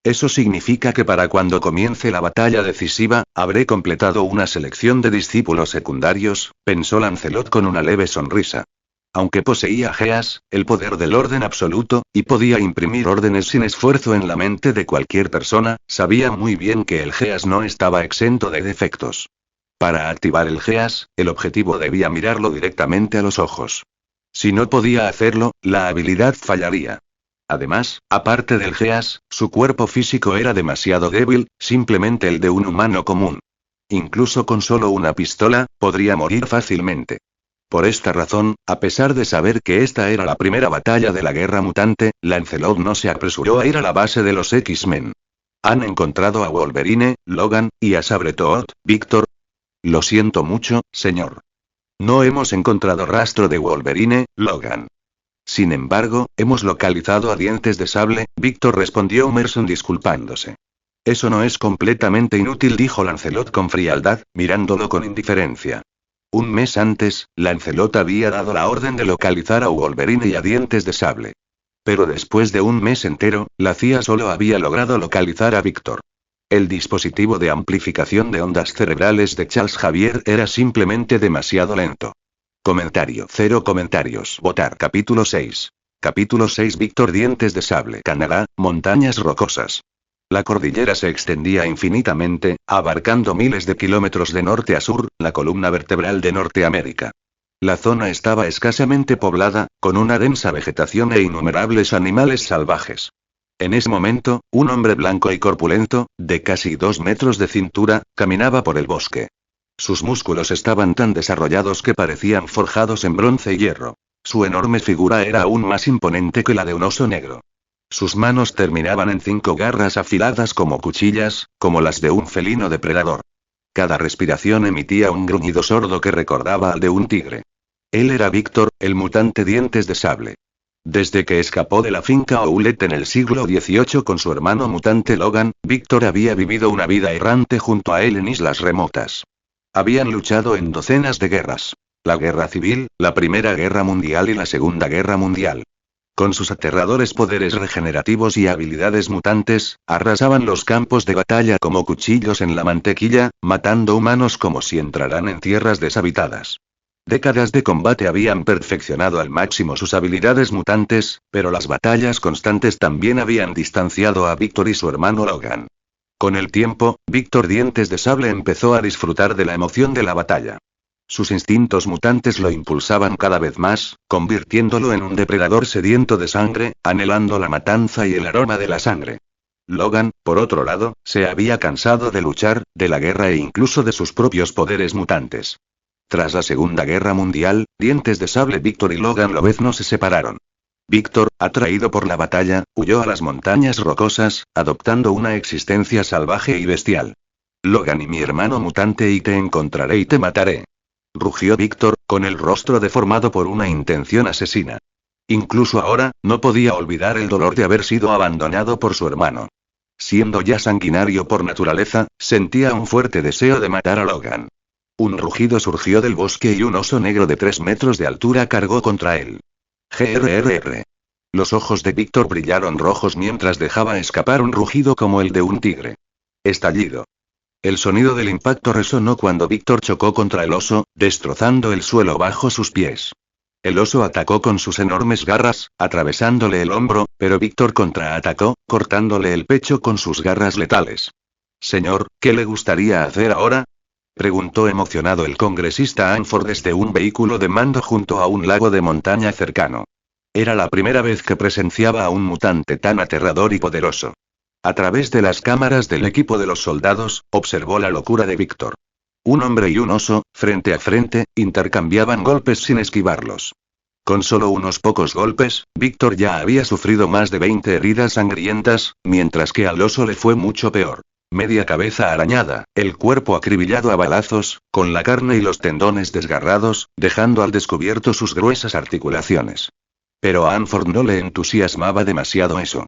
Eso significa que para cuando comience la batalla decisiva, habré completado una selección de discípulos secundarios, pensó Lancelot con una leve sonrisa. Aunque poseía Geas, el poder del orden absoluto, y podía imprimir órdenes sin esfuerzo en la mente de cualquier persona, sabía muy bien que el Geas no estaba exento de defectos. Para activar el Geas, el objetivo debía mirarlo directamente a los ojos. Si no podía hacerlo, la habilidad fallaría. Además, aparte del Geas, su cuerpo físico era demasiado débil, simplemente el de un humano común. Incluso con solo una pistola, podría morir fácilmente. Por esta razón, a pesar de saber que esta era la primera batalla de la guerra mutante, Lancelot no se apresuró a ir a la base de los X-Men. ¿Han encontrado a Wolverine, Logan, y a Sabretooth, Víctor? Lo siento mucho, señor. No hemos encontrado rastro de Wolverine, Logan. Sin embargo, hemos localizado a Dientes de Sable, Víctor respondió Emerson disculpándose. Eso no es completamente inútil, dijo Lancelot con frialdad, mirándolo con indiferencia. Un mes antes, Lancelot había dado la orden de localizar a Wolverine y a Dientes de Sable. Pero después de un mes entero, la CIA solo había logrado localizar a Víctor. El dispositivo de amplificación de ondas cerebrales de Charles Xavier era simplemente demasiado lento. Comentario. 0 comentarios. Votar. Capítulo 6. Capítulo 6. Víctor Dientes de Sable. Canadá, montañas rocosas. La cordillera se extendía infinitamente, abarcando miles de kilómetros de norte a sur, la columna vertebral de Norteamérica. La zona estaba escasamente poblada, con una densa vegetación e innumerables animales salvajes. En ese momento, un hombre blanco y corpulento, de casi 2 metros de cintura, caminaba por el bosque. Sus músculos estaban tan desarrollados que parecían forjados en bronce y hierro. Su enorme figura era aún más imponente que la de un oso negro. Sus manos terminaban en 5 garras afiladas como cuchillas, como las de un felino depredador. Cada respiración emitía un gruñido sordo que recordaba al de un tigre. Él era Víctor, el mutante Dientes de Sable. Desde que escapó de la finca Owlette en el siglo XVIII con su hermano mutante Logan, Víctor había vivido una vida errante junto a él en islas remotas. Habían luchado en docenas de guerras. La Guerra Civil, la Primera Guerra Mundial y la Segunda Guerra Mundial. Con sus aterradores poderes regenerativos y habilidades mutantes, arrasaban los campos de batalla como cuchillos en la mantequilla, matando humanos como si entraran en tierras deshabitadas. Décadas de combate habían perfeccionado al máximo sus habilidades mutantes, pero las batallas constantes también habían distanciado a Víctor y su hermano Logan. Con el tiempo, Víctor Dientes de Sable empezó a disfrutar de la emoción de la batalla. Sus instintos mutantes lo impulsaban cada vez más, convirtiéndolo en un depredador sediento de sangre, anhelando la matanza y el aroma de la sangre. Logan, por otro lado, se había cansado de luchar, de la guerra e incluso de sus propios poderes mutantes. Tras la Segunda Guerra Mundial, Dientes de Sable, Víctor y Logan Lobezno se separaron. Víctor, atraído por la batalla, huyó a las montañas rocosas, adoptando una existencia salvaje y bestial. Logan y mi hermano mutante y te encontraré y te mataré. Rugió Víctor, con el rostro deformado por una intención asesina. Incluso ahora, no podía olvidar el dolor de haber sido abandonado por su hermano. Siendo ya sanguinario por naturaleza, sentía un fuerte deseo de matar a Logan. Un rugido surgió del bosque y un oso negro de 3 metros de altura cargó contra él. Grrr. Los ojos de Víctor brillaron rojos mientras dejaba escapar un rugido como el de un tigre. Estallido. El sonido del impacto resonó cuando Víctor chocó contra el oso, destrozando el suelo bajo sus pies. El oso atacó con sus enormes garras, atravesándole el hombro, pero Víctor contraatacó, cortándole el pecho con sus garras letales. Señor, ¿qué le gustaría hacer ahora?, preguntó emocionado el congresista Hanford desde un vehículo de mando junto a un lago de montaña cercano. Era la primera vez que presenciaba a un mutante tan aterrador y poderoso. A través de las cámaras del equipo de los soldados, observó la locura de Víctor. Un hombre y un oso, frente a frente, intercambiaban golpes sin esquivarlos. Con solo unos pocos golpes, Víctor ya había sufrido más de 20 heridas sangrientas, mientras que al oso le fue mucho peor. Media cabeza arañada, el cuerpo acribillado a balazos, con la carne y los tendones desgarrados, dejando al descubierto sus gruesas articulaciones. Pero a Hanford no le entusiasmaba demasiado eso.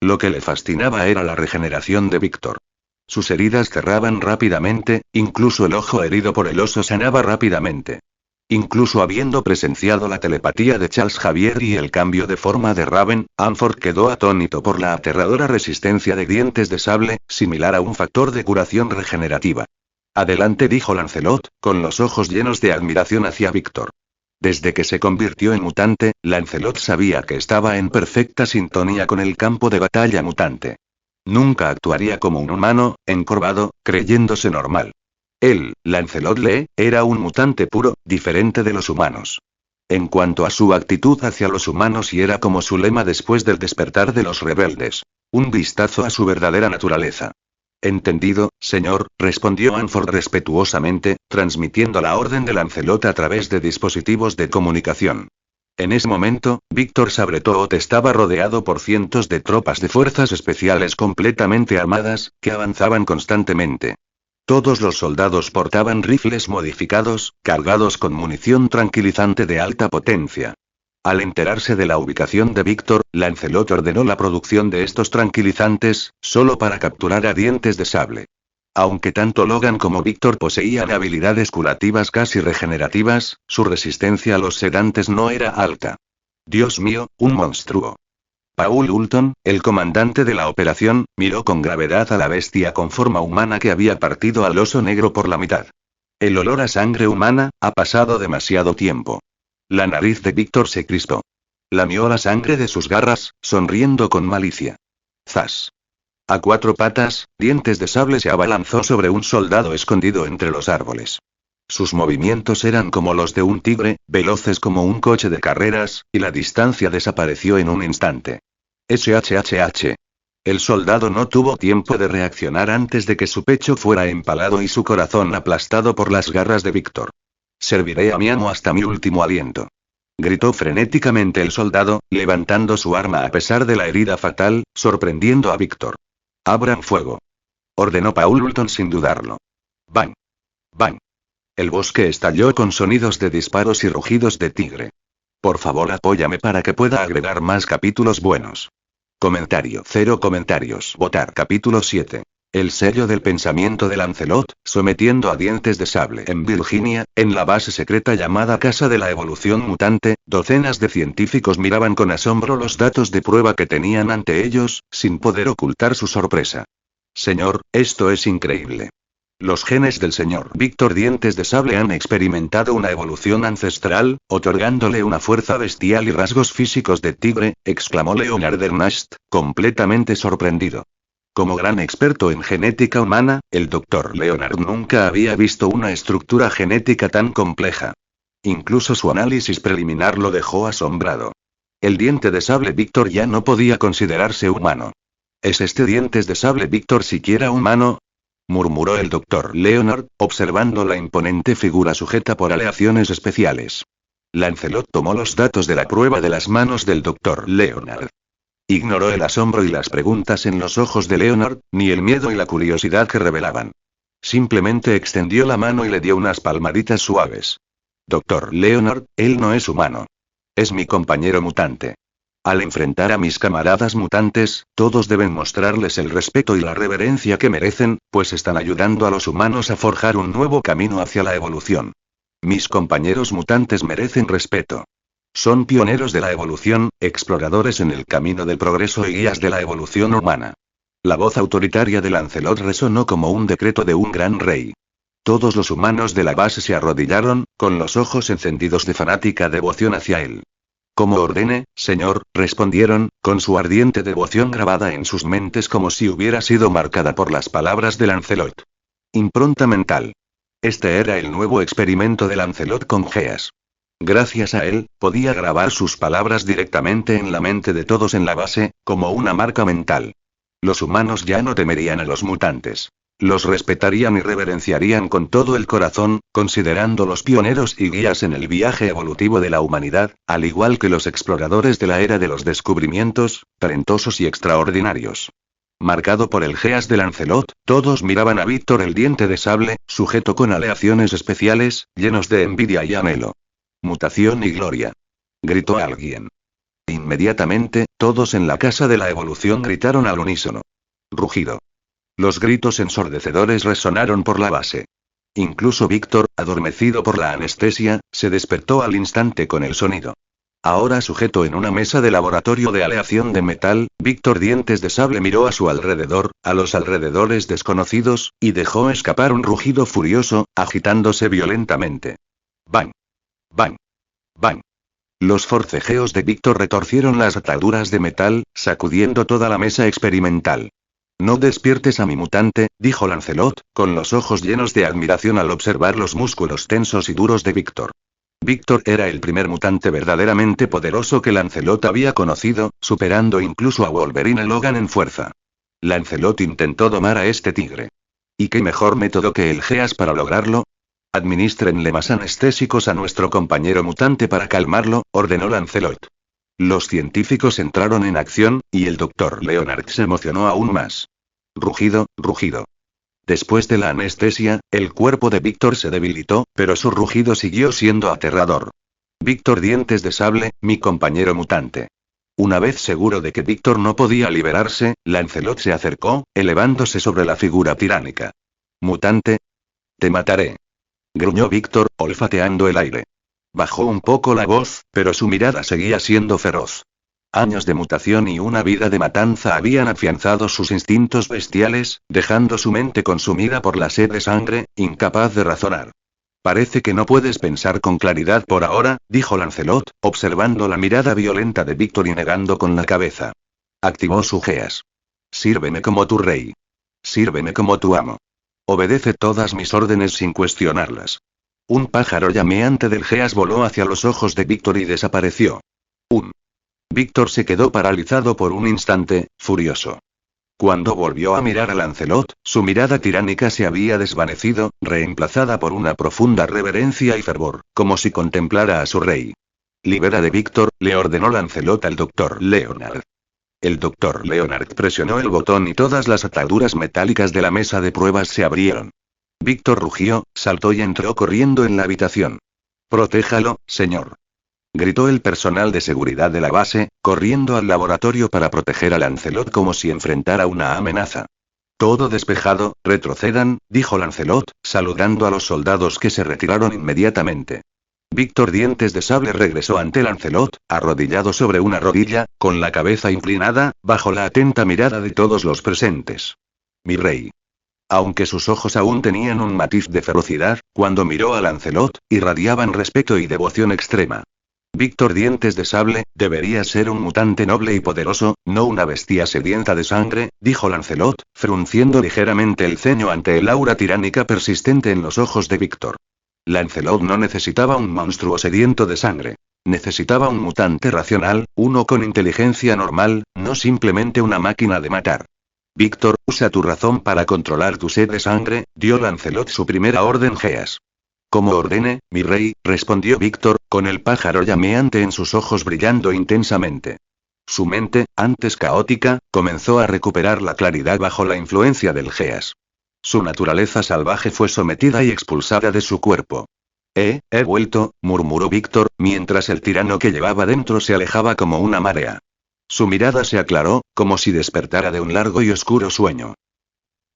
Lo que le fascinaba era la regeneración de Víctor. Sus heridas cerraban rápidamente, incluso el ojo herido por el oso sanaba rápidamente. Incluso habiendo presenciado la telepatía de Charles Xavier y el cambio de forma de Raven, Hanford quedó atónito por la aterradora resistencia de Dientes de Sable, similar a un factor de curación regenerativa. Adelante, dijo Lancelot, con los ojos llenos de admiración hacia Víctor. Desde que se convirtió en mutante, Lancelot sabía que estaba en perfecta sintonía con el campo de batalla mutante. Nunca actuaría como un humano, encorvado, creyéndose normal. Él, Lancelot Lee, era un mutante puro, diferente de los humanos. En cuanto a su actitud hacia los humanos, y era como su lema después del despertar de los rebeldes: un vistazo a su verdadera naturaleza. Entendido, señor, respondió Hanford respetuosamente, transmitiendo la orden de Lancelot a través de dispositivos de comunicación. En ese momento, Víctor Sabretooth estaba rodeado por cientos de tropas de fuerzas especiales completamente armadas, que avanzaban constantemente. Todos los soldados portaban rifles modificados, cargados con munición tranquilizante de alta potencia. Al enterarse de la ubicación de Víctor, Lancelot ordenó la producción de estos tranquilizantes, solo para capturar a Dientes de Sable. Aunque tanto Logan como Víctor poseían habilidades curativas casi regenerativas, su resistencia a los sedantes no era alta. Dios mío, un monstruo. Paul Hulton, el comandante de la operación, miró con gravedad a la bestia con forma humana que había partido al oso negro por la mitad. El olor a sangre humana, ha pasado demasiado tiempo. La nariz de Víctor se crispó. Lamió la sangre de sus garras, sonriendo con malicia. ¡Zas! A cuatro patas, Dientes de Sable se abalanzó sobre un soldado escondido entre los árboles. Sus movimientos eran como los de un tigre, veloces como un coche de carreras, y la distancia desapareció en un instante. ¡SHHH! El soldado no tuvo tiempo de reaccionar antes de que su pecho fuera empalado y su corazón aplastado por las garras de Víctor. «Serviré a mi amo hasta mi último aliento», gritó frenéticamente el soldado, levantando su arma a pesar de la herida fatal, sorprendiendo a Víctor. «Abran fuego», ordenó Paul Hulton sin dudarlo. «Bang. Bang». El bosque estalló con sonidos de disparos y rugidos de tigre. Por favor, apóyame para que pueda agregar más capítulos buenos. Comentario. 0 comentarios. Votar. Capítulo 7. El sello del pensamiento de Lancelot, sometiendo a Dientes de Sable. En Virginia, en la base secreta llamada Casa de la Evolución Mutante, docenas de científicos miraban con asombro los datos de prueba que tenían ante ellos, sin poder ocultar su sorpresa. Señor, esto es increíble. Los genes del señor Víctor Dientes de Sable han experimentado una evolución ancestral, otorgándole una fuerza bestial y rasgos físicos de tigre, exclamó Leonard Ernast, completamente sorprendido. Como gran experto en genética humana, el Dr. Leonard nunca había visto una estructura genética tan compleja. Incluso su análisis preliminar lo dejó asombrado. El Diente de Sable Víctor ya no podía considerarse humano. ¿Es este Dientes de Sable Víctor siquiera humano?, murmuró el Dr. Leonard, observando la imponente figura sujeta por aleaciones especiales. Lancelot tomó los datos de la prueba de las manos del Dr. Leonard. Ignoró el asombro y las preguntas en los ojos de Leonard, ni el miedo y la curiosidad que revelaban. Simplemente extendió la mano y le dio unas palmaditas suaves. Dr. Leonard, él no es humano. Es mi compañero mutante. Al enfrentar a mis camaradas mutantes, todos deben mostrarles el respeto y la reverencia que merecen, pues están ayudando a los humanos a forjar un nuevo camino hacia la evolución. Mis compañeros mutantes merecen respeto. Son pioneros de la evolución, exploradores en el camino del progreso y guías de la evolución humana. La voz autoritaria de Lancelot resonó como un decreto de un gran rey. Todos los humanos de la base se arrodillaron, con los ojos encendidos de fanática devoción hacia él. Como ordene, señor, respondieron, con su ardiente devoción grabada en sus mentes como si hubiera sido marcada por las palabras de Lancelot. Impronta mental. Este era el nuevo experimento de Lancelot con Geas. Gracias a él, podía grabar sus palabras directamente en la mente de todos en la base, como una marca mental. Los humanos ya no temerían a los mutantes. Los respetarían y reverenciarían con todo el corazón, considerándolos pioneros y guías en el viaje evolutivo de la humanidad, al igual que los exploradores de la era de los descubrimientos, talentosos y extraordinarios. Marcado por el Geas de Lancelot, todos miraban a Víctor el Diente de Sable, sujeto con aleaciones especiales, llenos de envidia y anhelo. Mutación y gloria. Gritó alguien. Inmediatamente, todos en la Casa de la Evolución gritaron al unísono. Rugido. Los gritos ensordecedores resonaron por la base. Incluso Víctor, adormecido por la anestesia, se despertó al instante con el sonido. Ahora sujeto en una mesa de laboratorio de aleación de metal, Víctor Dientes de Sable miró a su alrededor, a los alrededores desconocidos, y dejó escapar un rugido furioso, agitándose violentamente. ¡Bang! ¡Bang! ¡Bang! Los forcejeos de Víctor retorcieron las ataduras de metal, sacudiendo toda la mesa experimental. No despiertes a mi mutante, dijo Lancelot, con los ojos llenos de admiración al observar los músculos tensos y duros de Víctor. Víctor era el primer mutante verdaderamente poderoso que Lancelot había conocido, superando incluso a Wolverine Logan en fuerza. Lancelot intentó domar a este tigre. ¿Y qué mejor método que el Geas para lograrlo? Administrenle más anestésicos a nuestro compañero mutante para calmarlo, ordenó Lancelot. Los científicos entraron en acción, y el Dr. Leonard se emocionó aún más. Rugido, rugido. Después de la anestesia, el cuerpo de Víctor se debilitó, pero su rugido siguió siendo aterrador. Víctor Dientes de Sable, mi compañero mutante. Una vez seguro de que Víctor no podía liberarse, Lancelot se acercó, elevándose sobre la figura tiránica. Mutante. Te mataré. Gruñó Víctor, olfateando el aire. Bajó un poco la voz, pero su mirada seguía siendo feroz. Años de mutación y una vida de matanza habían afianzado sus instintos bestiales, dejando su mente consumida por la sed de sangre, incapaz de razonar. Parece que no puedes pensar con claridad por ahora, dijo Lancelot, observando la mirada violenta de Víctor y negando con la cabeza. Activó su geas. Sírveme como tu rey. Sírveme como tu amo. Obedece todas mis órdenes sin cuestionarlas. Un pájaro llameante del geas voló hacia los ojos de Víctor y desapareció. Víctor se quedó paralizado por un instante, furioso. Cuando volvió a mirar a Lancelot, su mirada tiránica se había desvanecido, reemplazada por una profunda reverencia y fervor, como si contemplara a su rey. Libera de Víctor, le ordenó Lancelot al Dr. Leonard. El Dr. Leonard presionó el botón y todas las ataduras metálicas de la mesa de pruebas se abrieron. Víctor rugió, saltó y entró corriendo en la habitación. Protéjalo, señor. Gritó el personal de seguridad de la base, corriendo al laboratorio para proteger a Lancelot como si enfrentara una amenaza. Todo despejado, retrocedan, dijo Lancelot, saludando a los soldados que se retiraron inmediatamente. Víctor Dientes de Sable regresó ante Lancelot, arrodillado sobre una rodilla, con la cabeza inclinada, bajo la atenta mirada de todos los presentes. Mi rey. Aunque sus ojos aún tenían un matiz de ferocidad, cuando miró a Lancelot, irradiaban respeto y devoción extrema. Víctor Dientes de Sable, debería ser un mutante noble y poderoso, no una bestia sedienta de sangre, dijo Lancelot, frunciendo ligeramente el ceño ante el aura tiránica persistente en los ojos de Víctor. Lancelot no necesitaba un monstruo sediento de sangre. Necesitaba un mutante racional, uno con inteligencia normal, no simplemente una máquina de matar. Víctor, usa tu razón para controlar tu sed de sangre, dio Lancelot su primera orden geas. Como ordene, mi rey, respondió Víctor, con el pájaro llameante en sus ojos brillando intensamente. Su mente, antes caótica, comenzó a recuperar la claridad bajo la influencia del geas. Su naturaleza salvaje fue sometida y expulsada de su cuerpo. He vuelto, murmuró Víctor, mientras el tirano que llevaba dentro se alejaba como una marea. Su mirada se aclaró, como si despertara de un largo y oscuro sueño.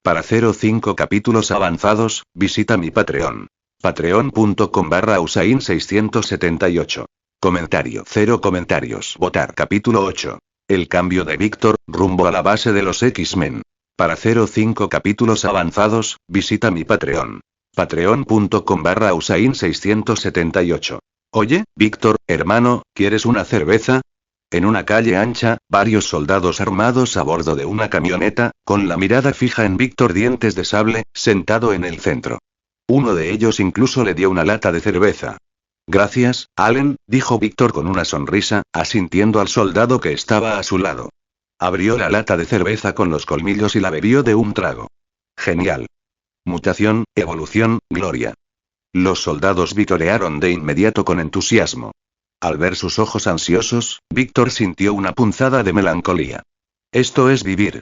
Para 05 capítulos avanzados, visita mi Patreon. Patreon.com/Usain678. Comentario. 0 comentarios. Votar. Capítulo 8. El cambio de Víctor, rumbo a la base de los X-Men. Para 05 capítulos avanzados, visita mi Patreon. Patreon.com/Usain678. Oye, Víctor, hermano, ¿quieres una cerveza? En una calle ancha, varios soldados armados a bordo de una camioneta, con la mirada fija en Víctor Dientes de Sable, sentado en el centro. Uno de ellos incluso le dio una lata de cerveza. Gracias, Allen, dijo Víctor con una sonrisa, asintiendo al soldado que estaba a su lado. Abrió la lata de cerveza con los colmillos y la bebió de un trago. Genial. Mutación, evolución, gloria. Los soldados vitorearon de inmediato con entusiasmo. Al ver sus ojos ansiosos, Víctor sintió una punzada de melancolía. Esto es vivir.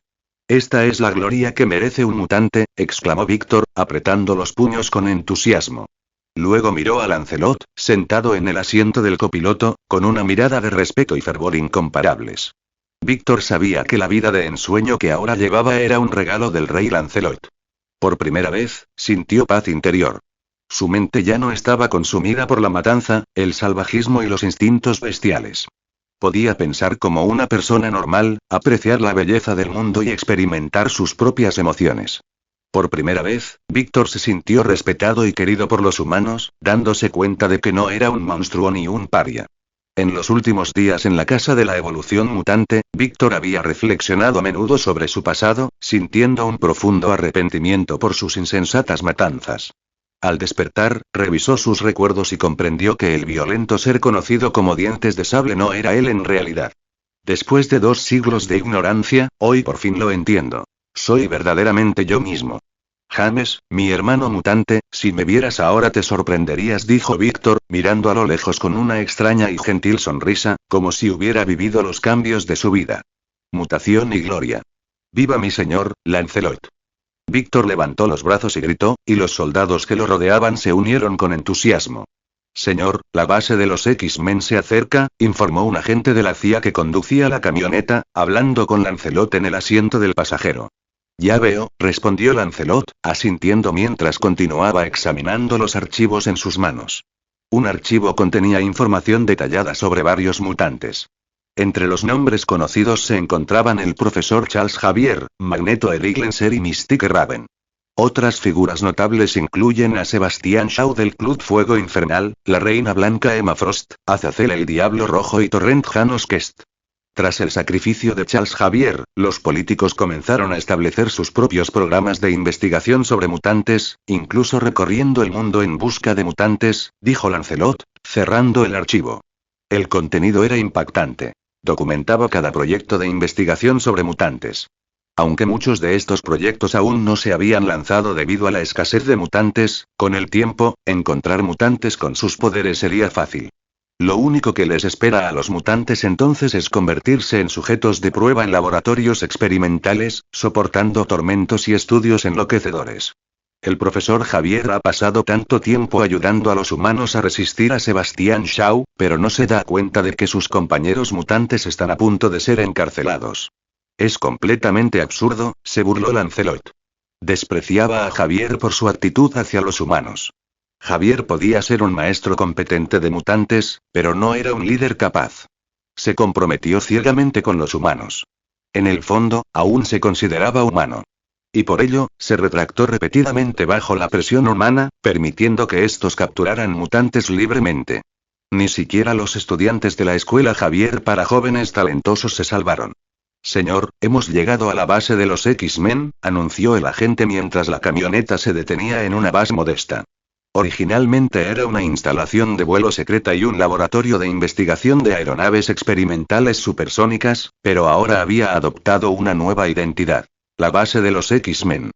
Esta es la gloria que merece un mutante, exclamó Víctor, apretando los puños con entusiasmo. Luego miró a Lancelot, sentado en el asiento del copiloto, con una mirada de respeto y fervor incomparables. Víctor sabía que la vida de ensueño que ahora llevaba era un regalo del rey Lancelot. Por primera vez, sintió paz interior. Su mente ya no estaba consumida por la matanza, el salvajismo y los instintos bestiales. Podía pensar como una persona normal, apreciar la belleza del mundo y experimentar sus propias emociones. Por primera vez, Víctor se sintió respetado y querido por los humanos, dándose cuenta de que no era un monstruo ni un paria. En los últimos días en la casa de la evolución mutante, Víctor había reflexionado a menudo sobre su pasado, sintiendo un profundo arrepentimiento por sus insensatas matanzas. Al despertar, revisó sus recuerdos y comprendió que el violento ser conocido como Dientes de Sable no era él en realidad. Después de 2 siglos de ignorancia, hoy por fin lo entiendo. Soy verdaderamente yo mismo. James, mi hermano mutante, si me vieras ahora te sorprenderías, dijo Víctor, mirando a lo lejos con una extraña y gentil sonrisa, como si hubiera vivido los cambios de su vida. Mutación y gloria. ¡Viva mi señor, Lancelot! Víctor levantó los brazos y gritó, y los soldados que lo rodeaban se unieron con entusiasmo. Señor, la base de los X-Men se acerca, informó un agente de la CIA que conducía la camioneta, hablando con Lancelot en el asiento del pasajero. Ya veo, respondió Lancelot, asintiendo mientras continuaba examinando los archivos en sus manos. Un archivo contenía información detallada sobre varios mutantes. Entre los nombres conocidos se encontraban el profesor Charles Xavier, Magneto Eric Lenser y Mystique Raven. Otras figuras notables incluyen a Sebastian Shaw del Club Fuego Infernal, la Reina Blanca Emma Frost, Azazel el Diablo Rojo y Torrent Janos Kest. Tras el sacrificio de Charles Xavier, los políticos comenzaron a establecer sus propios programas de investigación sobre mutantes, incluso recorriendo el mundo en busca de mutantes, dijo Lancelot, cerrando el archivo. El contenido era impactante. Documentaba cada proyecto de investigación sobre mutantes. Aunque muchos de estos proyectos aún no se habían lanzado debido a la escasez de mutantes, con el tiempo, encontrar mutantes con sus poderes sería fácil. Lo único que les espera a los mutantes entonces es convertirse en sujetos de prueba en laboratorios experimentales, soportando tormentos y estudios enloquecedores. El profesor Xavier ha pasado tanto tiempo ayudando a los humanos a resistir a Sebastian Shaw, pero no se da cuenta de que sus compañeros mutantes están a punto de ser encarcelados. Es completamente absurdo, se burló Lancelot. Despreciaba a Xavier por su actitud hacia los humanos. Xavier podía ser un maestro competente de mutantes, pero no era un líder capaz. Se comprometió ciegamente con los humanos. En el fondo, aún se consideraba humano. Y por ello, se retractó repetidamente bajo la presión humana, permitiendo que estos capturaran mutantes libremente. Ni siquiera los estudiantes de la escuela Xavier para jóvenes talentosos se salvaron. Señor, hemos llegado a la base de los X-Men, anunció el agente mientras la camioneta se detenía en una base modesta. Originalmente era una instalación de vuelo secreta y un laboratorio de investigación de aeronaves experimentales supersónicas, pero ahora había adoptado una nueva identidad: la base de los X-Men.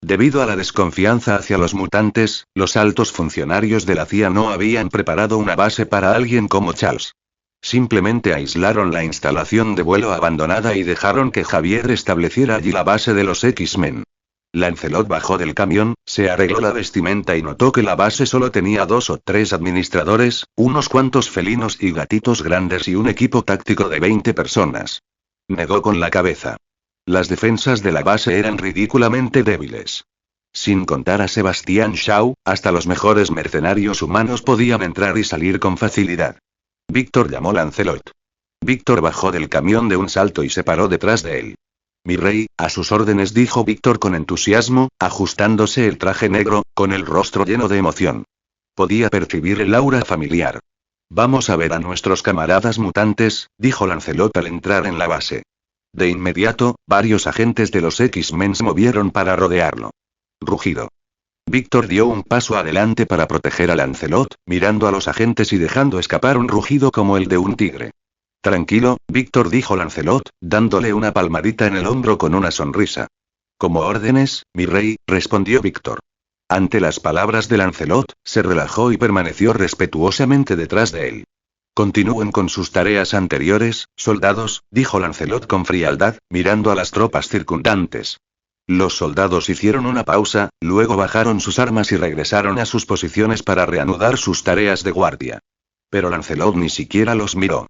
Debido a la desconfianza hacia los mutantes, los altos funcionarios de la CIA no habían preparado una base para alguien como Charles. Simplemente aislaron la instalación de vuelo abandonada y dejaron que Xavier estableciera allí la base de los X-Men. Lancelot bajó del camión, se arregló la vestimenta y notó que la base solo tenía 2 o 3 administradores, unos cuantos felinos y gatitos grandes y un equipo táctico de 20 personas. Negó con la cabeza. Las defensas de la base eran ridículamente débiles. Sin contar a Sebastian Shaw, hasta los mejores mercenarios humanos podían entrar y salir con facilidad. Víctor, llamó Lancelot. Víctor bajó del camión de un salto y se paró detrás de él. Mi rey, a sus órdenes, dijo Víctor con entusiasmo, ajustándose el traje negro, con el rostro lleno de emoción. Podía percibir el aura familiar. Vamos a ver a nuestros camaradas mutantes, dijo Lancelot al entrar en la base. De inmediato, varios agentes de los X-Men se movieron para rodearlo. Rugido. Víctor dio un paso adelante para proteger a Lancelot, mirando a los agentes y dejando escapar un rugido como el de un tigre. Tranquilo, Víctor, dijo Lancelot, dándole una palmadita en el hombro con una sonrisa. Como órdenes, mi rey, respondió Víctor. Ante las palabras de Lancelot, se relajó y permaneció respetuosamente detrás de él. Continúen con sus tareas anteriores, soldados, dijo Lancelot con frialdad, mirando a las tropas circundantes. Los soldados hicieron una pausa, luego bajaron sus armas y regresaron a sus posiciones para reanudar sus tareas de guardia. Pero Lancelot ni siquiera los miró.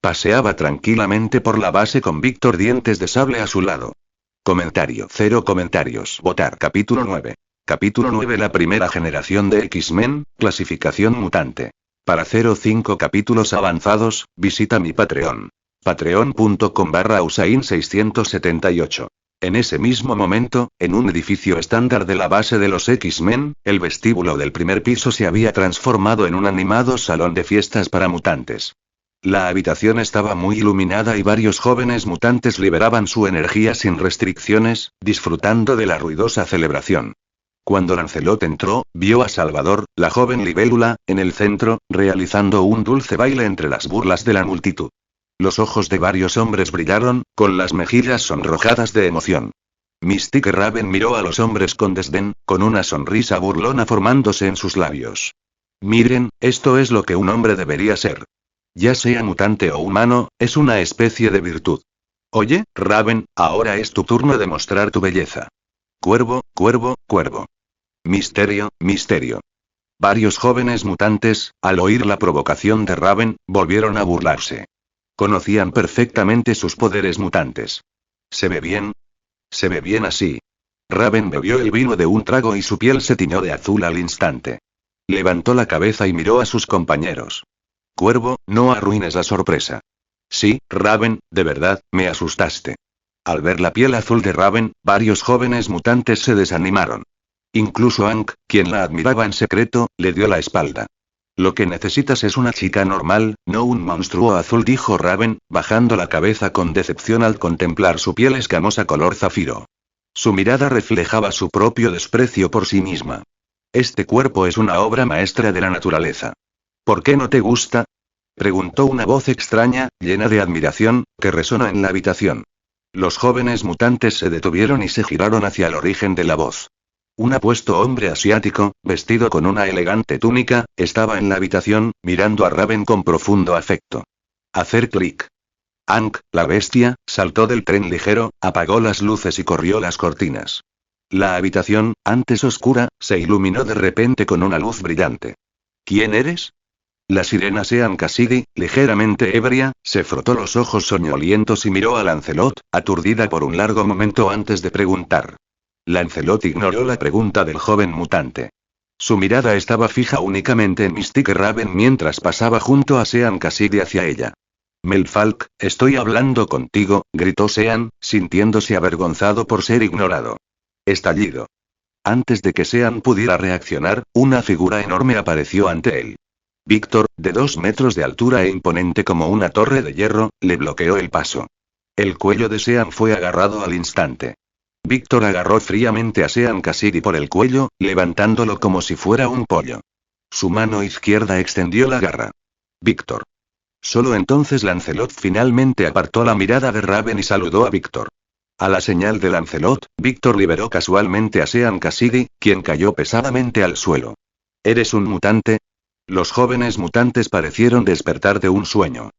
Paseaba tranquilamente por la base con Víctor Dientes de Sable a su lado. Comentario: 0 comentarios. Votar. Capítulo 9. Capítulo 9. La primera generación de X-Men, clasificación mutante. Para 05 capítulos avanzados, visita mi Patreon. Patreon.com/Usain678. En ese mismo momento, en un edificio estándar de la base de los X-Men, el vestíbulo del primer piso se había transformado en un animado salón de fiestas para mutantes. La habitación estaba muy iluminada y varios jóvenes mutantes liberaban su energía sin restricciones, disfrutando de la ruidosa celebración. Cuando Lancelot entró, vio a Salvador, la joven libélula, en el centro, realizando un dulce baile entre las burlas de la multitud. Los ojos de varios hombres brillaron, con las mejillas sonrojadas de emoción. Mystique Raven miró a los hombres con desdén, con una sonrisa burlona formándose en sus labios. Miren, esto es lo que un hombre debería ser. Ya sea mutante o humano, es una especie de virtud. Oye, Raven, ahora es tu turno de mostrar tu belleza. Cuervo, cuervo, cuervo. Misterio, misterio. varios jóvenes mutantes, al oír la provocación de Raven, volvieron a burlarse. Conocían perfectamente sus poderes mutantes. ¿Se ve bien? Se ve bien así. Raven bebió el vino de un trago y su piel se tiñó de azul al instante. Levantó la cabeza y miró a sus compañeros. Cuervo, no arruines la sorpresa. Sí, Raven, de verdad, me asustaste. Al ver la piel azul de Raven, varios jóvenes mutantes se desanimaron. Incluso Hank, quien la admiraba en secreto, le dio la espalda. Lo que necesitas es una chica normal, no un monstruo azul, dijo Raven, bajando la cabeza con decepción al contemplar su piel escamosa color zafiro. Su mirada reflejaba su propio desprecio por sí misma. Este cuerpo es una obra maestra de la naturaleza. ¿Por qué no te gusta? Preguntó una voz extraña, llena de admiración, que resonó en la habitación. Los jóvenes mutantes se detuvieron y se giraron hacia el origen de la voz. Un apuesto hombre asiático, vestido con una elegante túnica, estaba en la habitación, mirando a Raven con profundo afecto. Hacer clic. Hank, la bestia, saltó del tren ligero, apagó las luces y corrió las cortinas. La habitación, antes oscura, se iluminó de repente con una luz brillante. ¿Quién eres? La sirena Sean Cassidy, ligeramente ebria, se frotó los ojos soñolientos y miró a Lancelot, aturdida por un largo momento antes de preguntar. Lancelot ignoró la pregunta del joven mutante. Su mirada estaba fija únicamente en Mystique Raven mientras pasaba junto a Sean Cassidy hacia ella. Melfalk, estoy hablando contigo, gritó Sean, sintiéndose avergonzado por ser ignorado. Estallido. Antes de que Sean pudiera reaccionar, una figura enorme apareció ante él. Víctor, de 2 metros de altura e imponente como una torre de hierro, le bloqueó el paso. El cuello de Sean fue agarrado al instante. Víctor agarró fríamente a Sean Cassidy por el cuello, levantándolo como si fuera un pollo. Su mano izquierda extendió la garra. Víctor. Solo entonces Lancelot finalmente apartó la mirada de Raven y saludó a Víctor. A la señal de Lancelot, Víctor liberó casualmente a Sean Cassidy, quien cayó pesadamente al suelo. ¿Eres un mutante? Los jóvenes mutantes parecieron despertar de un sueño.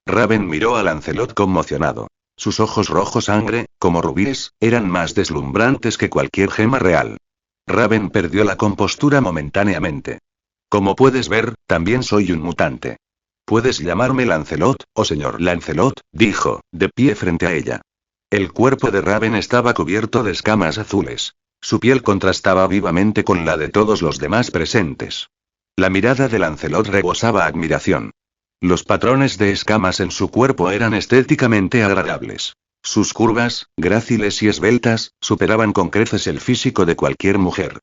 Raven miró a Lancelot conmocionado. Sus ojos rojos sangre, como rubíes, eran más deslumbrantes que cualquier gema real. Raven perdió la compostura momentáneamente. Como puedes ver, también soy un mutante. Puedes llamarme Lancelot, o señor Lancelot, dijo, de pie frente a ella. El cuerpo de Raven estaba cubierto de escamas azules. Su piel contrastaba vivamente con la de todos los demás presentes. La mirada de Lancelot rebosaba admiración. Los patrones de escamas en su cuerpo eran estéticamente agradables. Sus curvas, gráciles y esbeltas, superaban con creces el físico de cualquier mujer.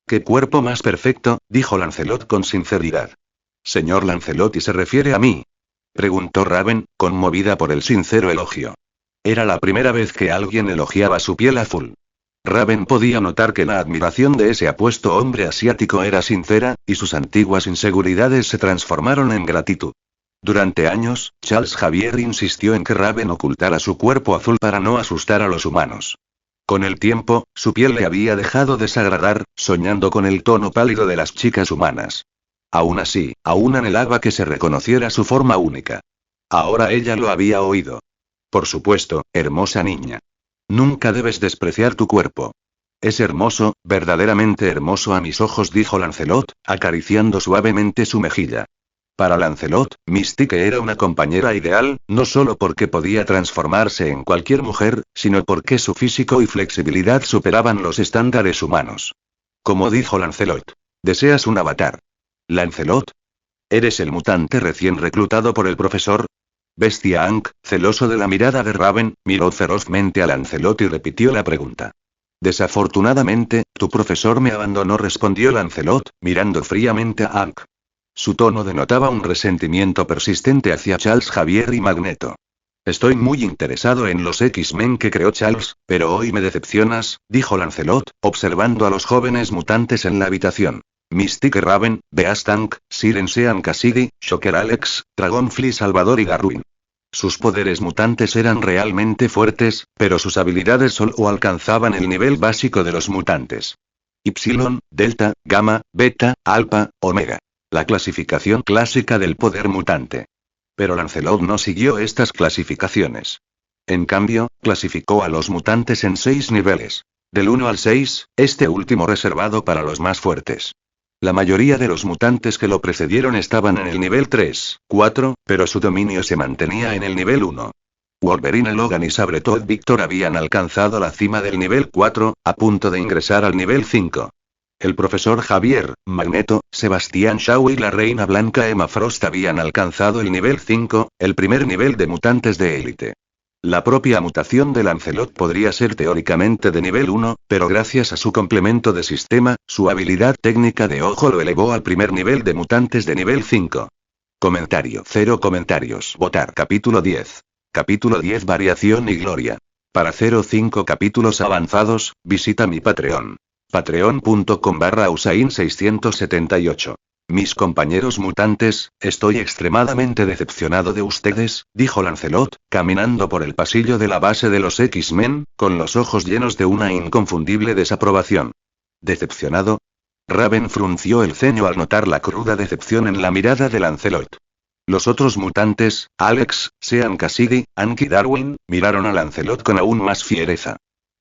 «¡Qué cuerpo más perfecto!», dijo Lancelot con sinceridad. «Señor Lancelot, ¿y se refiere a mí?», preguntó Raven, conmovida por el sincero elogio. Era la primera vez que alguien elogiaba su piel azul. Raven podía notar que la admiración de ese apuesto hombre asiático era sincera, y sus antiguas inseguridades se transformaron en gratitud. Durante años, Charles Xavier insistió en que Raven ocultara su cuerpo azul para no asustar a los humanos. Con el tiempo, su piel le había dejado desagradar, soñando con el tono pálido de las chicas humanas. Aún así, aún anhelaba que se reconociera su forma única. Ahora ella lo había oído. Por supuesto, hermosa niña. Nunca debes despreciar tu cuerpo. Es hermoso, verdaderamente hermoso a mis ojos, dijo Lancelot, acariciando suavemente su mejilla. Para Lancelot, Mystique era una compañera ideal, no solo porque podía transformarse en cualquier mujer, sino porque su físico y flexibilidad superaban los estándares humanos. Como dijo Lancelot, ¿deseas un avatar? ¿Lancelot? ¿Eres el mutante recién reclutado por el profesor? Bestia Hank, celoso de la mirada de Raven, miró ferozmente a Lancelot y repitió la pregunta. Desafortunadamente, tu profesor me abandonó, respondió Lancelot, mirando fríamente a Hank. Su tono denotaba un resentimiento persistente hacia Charles Xavier y Magneto. Estoy muy interesado en los X-Men que creó Charles, pero hoy me decepcionas, dijo Lancelot, observando a los jóvenes mutantes en la habitación. Mystique Raven, Beast Tank, Siren Sean Cassidy, Shocker Alex, Dragonfly Salvador y Darwin. Sus poderes mutantes eran realmente fuertes, pero sus habilidades solo alcanzaban el nivel básico de los mutantes. Y, Delta, Gamma, Beta, Alpha, Omega. La clasificación clásica del poder mutante. Pero Lancelot no siguió estas clasificaciones. En cambio, clasificó a los mutantes en 6 niveles. Del 1 al 6, este último reservado para los más fuertes. La mayoría de los mutantes que lo precedieron estaban en el nivel 3, 4, pero su dominio se mantenía en el nivel 1. Wolverine, Logan y sobre todo Victor habían alcanzado la cima del nivel 4, a punto de ingresar al nivel 5. El profesor Javier, Magneto, Sebastián Shaw y la reina blanca Emma Frost habían alcanzado el nivel 5, el primer nivel de mutantes de élite. La propia mutación de Lancelot podría ser teóricamente de nivel 1, pero gracias a su complemento de sistema, su habilidad técnica de ojo lo elevó al primer nivel de mutantes de nivel 5. Comentario. 0 comentarios. Votar. Capítulo 10. Capítulo 10. Variación y gloria. Para 05 capítulos avanzados, visita mi Patreon. Patreon.com/Usain678. Mis compañeros mutantes, estoy extremadamente decepcionado de ustedes, dijo Lancelot, caminando por el pasillo de la base de los X-Men, con los ojos llenos de una inconfundible desaprobación. ¿Decepcionado? Raven frunció el ceño al notar la cruda decepción en la mirada de Lancelot. Los otros mutantes, Alex, Sean Cassidy, Anki Darwin, miraron a Lancelot con aún más fiereza.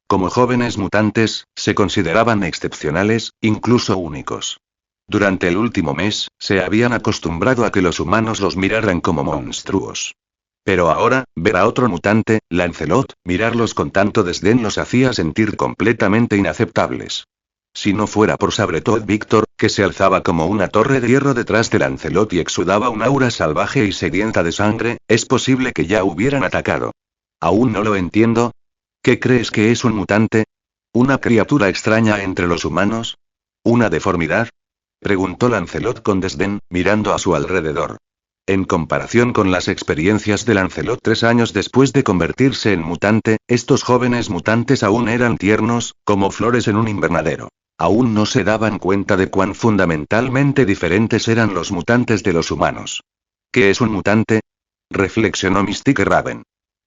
Como jóvenes mutantes, se consideraban excepcionales, incluso únicos. Durante el último mes, se habían acostumbrado a que los humanos los miraran como monstruos. Pero ahora, ver a otro mutante, Lancelot, mirarlos con tanto desdén los hacía sentir completamente inaceptables. Si no fuera por Sabretooth Victor, que se alzaba como una torre de hierro detrás de Lancelot y exudaba un aura salvaje y sedienta de sangre, es posible que ya hubieran atacado. Aún no lo entiendo. ¿Qué crees que es un mutante? ¿Una criatura extraña entre los humanos? ¿Una deformidad? Preguntó Lancelot con desdén, mirando a su alrededor. En comparación con las experiencias de Lancelot 3 años después de convertirse en mutante, estos jóvenes mutantes aún eran tiernos, como flores en un invernadero. Aún no se daban cuenta de cuán fundamentalmente diferentes eran los mutantes de los humanos. ¿Qué es un mutante? Reflexionó Mystique Raven.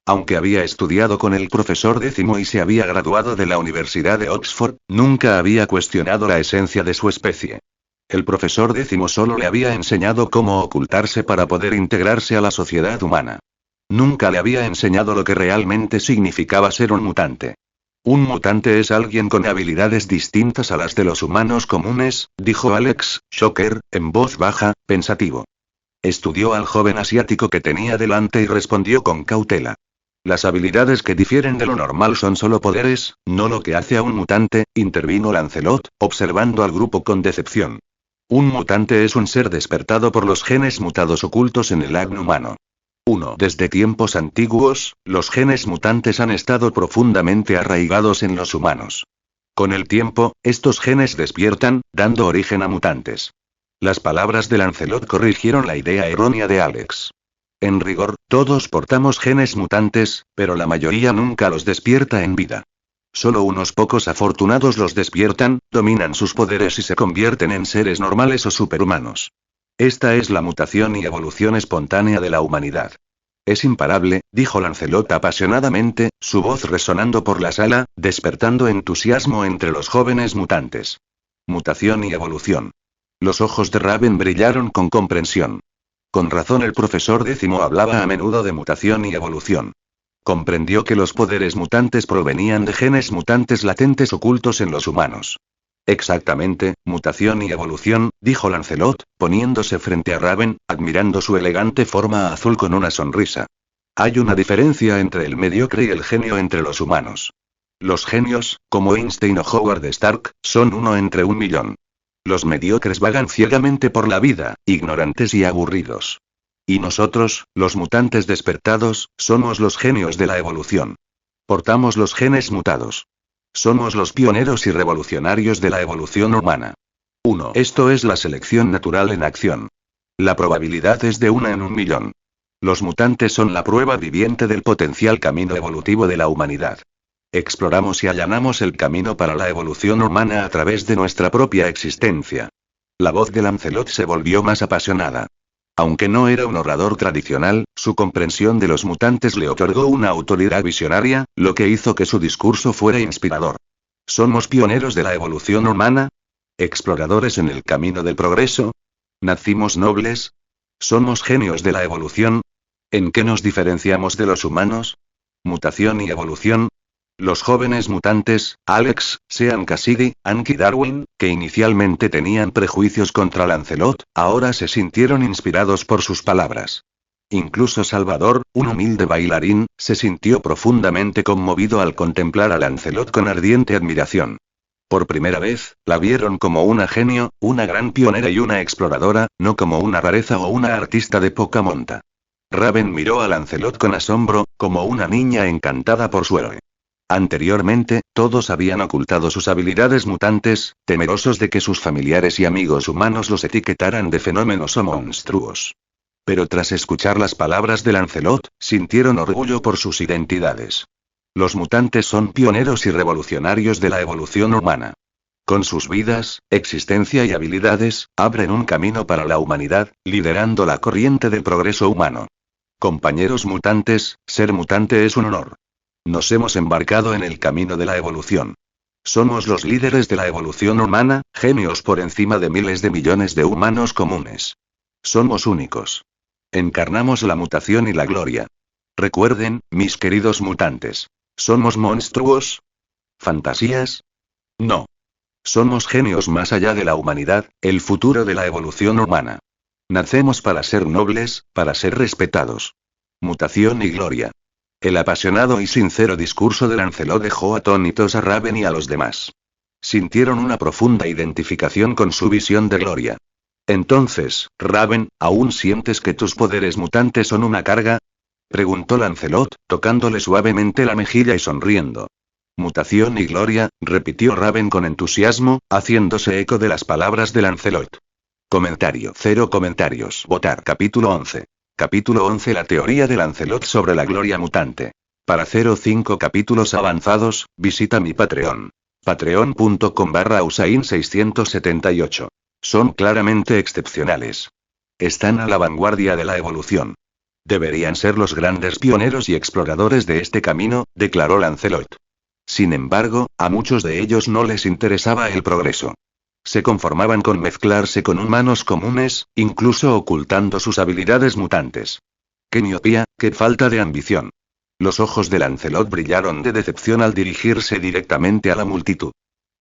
Aunque había estudiado con el profesor Décimo y se había graduado de la Universidad de Oxford, nunca había cuestionado la esencia de su especie. El profesor Décimo solo le había enseñado cómo ocultarse para poder integrarse a la sociedad humana. Nunca le había enseñado lo que realmente significaba ser un mutante. Un mutante es alguien con habilidades distintas a las de los humanos comunes, dijo Alex, Shocker, en voz baja, pensativo. Estudió al joven asiático que tenía delante y respondió con cautela. Las habilidades que difieren de lo normal son solo poderes, no lo que hace a un mutante, intervino Lancelot, observando al grupo con decepción. Un mutante es un ser despertado por los genes mutados ocultos en el ADN humano. 1. Desde tiempos antiguos, los genes mutantes han estado profundamente arraigados en los humanos. Con el tiempo, estos genes despiertan, dando origen a mutantes. Las palabras de Lancelot corrigieron la idea errónea de Alex. En rigor, todos portamos genes mutantes, pero la mayoría nunca los despierta en vida. Solo unos pocos afortunados los despiertan, dominan sus poderes y se convierten en seres normales o superhumanos. Esta es la mutación y evolución espontánea de la humanidad. Es imparable, dijo Lancelot apasionadamente, su voz resonando por la sala, despertando entusiasmo entre los jóvenes mutantes. Mutación y evolución. Los ojos de Raven brillaron con comprensión. Con razón el profesor Décimo hablaba a menudo de mutación y evolución. Comprendió que los poderes mutantes provenían de genes mutantes latentes ocultos en los humanos. Exactamente, mutación y evolución, dijo Lancelot, poniéndose frente a Raven, admirando su elegante forma azul con una sonrisa. Hay una diferencia entre el mediocre y el genio entre los humanos. Los genios, como Einstein o Howard Stark, son 1 entre 1.000.000. Los mediocres vagan ciegamente por la vida, ignorantes y aburridos. Y nosotros, los mutantes despertados, somos los genios de la evolución. Portamos los genes mutados. Somos los pioneros y revolucionarios de la evolución humana. 1. Esto es la selección natural en acción. La probabilidad es de 1 en 1.000.000. Los mutantes son la prueba viviente del potencial camino evolutivo de la humanidad. Exploramos y allanamos el camino para la evolución humana a través de nuestra propia existencia. La voz de Lancelot se volvió más apasionada. Aunque no era un orador tradicional, su comprensión de los mutantes le otorgó una autoridad visionaria, lo que hizo que su discurso fuera inspirador. ¿Somos pioneros de la evolución humana? ¿Exploradores en el camino del progreso? ¿Nacimos nobles? ¿Somos genios de la evolución? ¿En qué nos diferenciamos de los humanos? ¿Mutación y evolución? Los jóvenes mutantes, Alex, Sean Cassidy, Anki Darwin, que inicialmente tenían prejuicios contra Lancelot, ahora se sintieron inspirados por sus palabras. Incluso Salvador, un humilde bailarín, se sintió profundamente conmovido al contemplar a Lancelot con ardiente admiración. Por primera vez, la vieron como una genio, una gran pionera y una exploradora, no como una rareza o una artista de poca monta. Raven miró a Lancelot con asombro, como una niña encantada por su héroe. Anteriormente, todos habían ocultado sus habilidades mutantes, temerosos de que sus familiares y amigos humanos los etiquetaran de fenómenos o monstruos. Pero tras escuchar las palabras de Lancelot, sintieron orgullo por sus identidades. Los mutantes son pioneros y revolucionarios de la evolución humana. Con sus vidas, existencia y habilidades, abren un camino para la humanidad, liderando la corriente del progreso humano. Compañeros mutantes, ser mutante es un honor. Nos hemos embarcado en el camino de la evolución. Somos los líderes de la evolución humana, genios por encima de miles de millones de humanos comunes. Somos únicos. Encarnamos la mutación y la gloria. Recuerden, mis queridos mutantes. ¿Somos monstruos? ¿Fantasías? No. Somos genios más allá de la humanidad, el futuro de la evolución humana. Nacemos para ser nobles, para ser respetados. Mutación y gloria. El apasionado y sincero discurso de Lancelot dejó atónitos a Raven y a los demás. Sintieron una profunda identificación con su visión de gloria. Entonces, Raven, ¿aún sientes que tus poderes mutantes son una carga? Preguntó Lancelot, tocándole suavemente la mejilla y sonriendo. Mutación y gloria, repitió Raven con entusiasmo, haciéndose eco de las palabras de Lancelot. Comentario. 0 comentarios. Votar. Capítulo 11. Capítulo 11. La teoría de Lancelot sobre la gloria mutante. Para 0,5 capítulos avanzados, visita mi Patreon. Patreon.com/Usain678. Son claramente excepcionales. Están a la vanguardia de la evolución. Deberían ser los grandes pioneros y exploradores de este camino, declaró Lancelot. Sin embargo, a muchos de ellos no les interesaba el progreso. Se conformaban con mezclarse con humanos comunes, incluso ocultando sus habilidades mutantes. ¡Qué miopía, qué falta de ambición! Los ojos de Lancelot brillaron de decepción al dirigirse directamente a la multitud.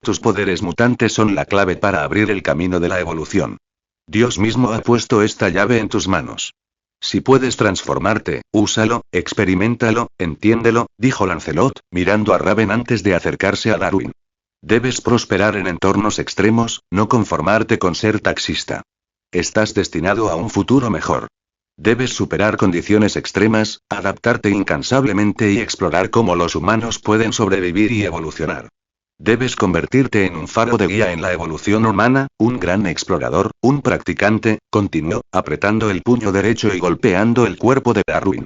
Tus poderes mutantes son la clave para abrir el camino de la evolución. Dios mismo ha puesto esta llave en tus manos. Si puedes transformarte, úsalo, experiméntalo, entiéndelo, dijo Lancelot, mirando a Raven antes de acercarse a Darwin. Debes prosperar en entornos extremos, no conformarte con ser taxista. Estás destinado a un futuro mejor. Debes superar condiciones extremas, adaptarte incansablemente y explorar cómo los humanos pueden sobrevivir y evolucionar. Debes convertirte en un faro de guía en la evolución humana, un gran explorador, un practicante, continuó, apretando el puño derecho y golpeando el cuerpo de Darwin.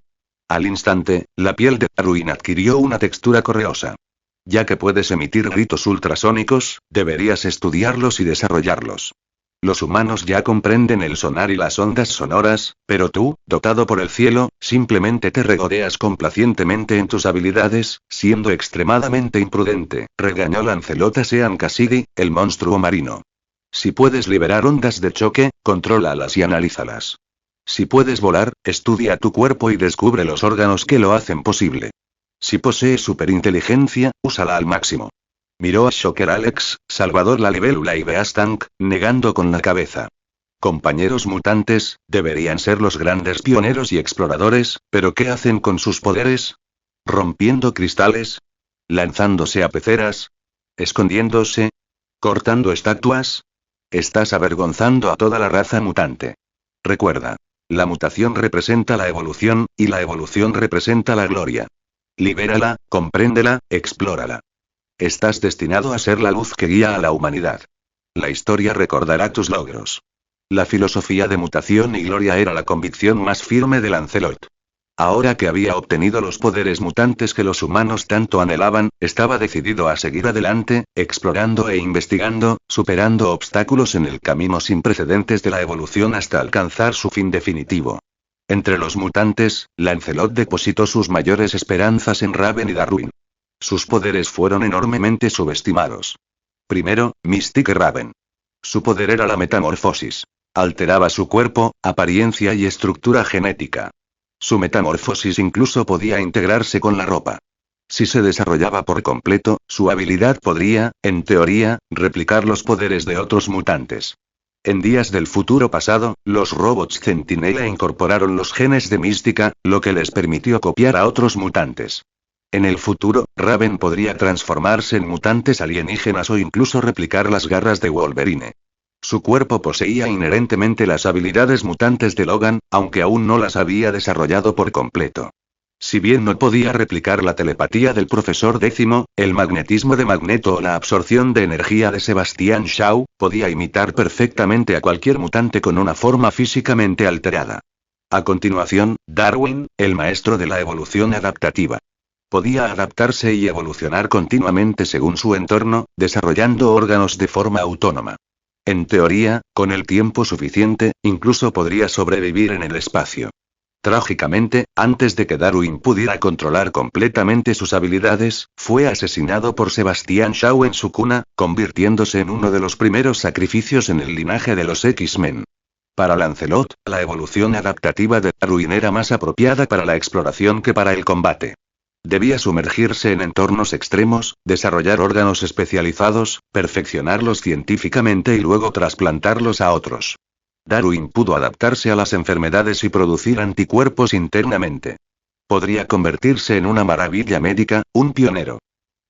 Al instante, la piel de Darwin adquirió una textura correosa. Ya que puedes emitir gritos ultrasónicos, deberías estudiarlos y desarrollarlos. Los humanos ya comprenden el sonar y las ondas sonoras, pero tú, dotado por el cielo, simplemente te regodeas complacientemente en tus habilidades, siendo extremadamente imprudente, regañó Lancelot a Sean Cassidy, el monstruo marino. Si puedes liberar ondas de choque, contrólalas y analízalas. Si puedes volar, estudia tu cuerpo y descubre los órganos que lo hacen posible. Si posees superinteligencia, úsala al máximo. Miró a Shocker Alex, Salvador la libélula y Beastank, negando con la cabeza. Compañeros mutantes, deberían ser los grandes pioneros y exploradores, pero ¿qué hacen con sus poderes? ¿Rompiendo cristales? ¿Lanzándose a peceras? ¿Escondiéndose? ¿Cortando estatuas? Estás avergonzando a toda la raza mutante. Recuerda. La mutación representa la evolución, y la evolución representa la gloria. Libérala, compréndela, explórala. Estás destinado a ser la luz que guía a la humanidad. La historia recordará tus logros. La filosofía de mutación y gloria era la convicción más firme de Lancelot. Ahora que había obtenido los poderes mutantes que los humanos tanto anhelaban, estaba decidido a seguir adelante, explorando e investigando, superando obstáculos en el camino sin precedentes de la evolución hasta alcanzar su fin definitivo. Entre los mutantes, Lancelot depositó sus mayores esperanzas en Raven y Darwin. Sus poderes fueron enormemente subestimados. Primero, Mystique Raven. Su poder era la metamorfosis. Alteraba su cuerpo, apariencia y estructura genética. Su metamorfosis incluso podía integrarse con la ropa. Si se desarrollaba por completo, su habilidad podría, en teoría, replicar los poderes de otros mutantes. En días del futuro pasado, los robots Centinela incorporaron los genes de mística, lo que les permitió copiar a otros mutantes. En el futuro, Raven podría transformarse en mutantes alienígenas o incluso replicar las garras de Wolverine. Su cuerpo poseía inherentemente las habilidades mutantes de Logan, aunque aún no las había desarrollado por completo. Si bien no podía replicar la telepatía del Profesor Décimo, el magnetismo de Magneto o la absorción de energía de Sebastian Shaw, podía imitar perfectamente a cualquier mutante con una forma físicamente alterada. A continuación, Darwin, el maestro de la evolución adaptativa. Podía adaptarse y evolucionar continuamente según su entorno, desarrollando órganos de forma autónoma. En teoría, con el tiempo suficiente, incluso podría sobrevivir en el espacio. Trágicamente, antes de que Darwin pudiera controlar completamente sus habilidades, fue asesinado por Sebastian Shaw en su cuna, convirtiéndose en uno de los primeros sacrificios en el linaje de los X-Men. Para Lancelot, la evolución adaptativa de Darwin era más apropiada para la exploración que para el combate. Debía sumergirse en entornos extremos, desarrollar órganos especializados, perfeccionarlos científicamente y luego trasplantarlos a otros. Darwin pudo adaptarse a las enfermedades y producir anticuerpos internamente. Podría convertirse en una maravilla médica, un pionero.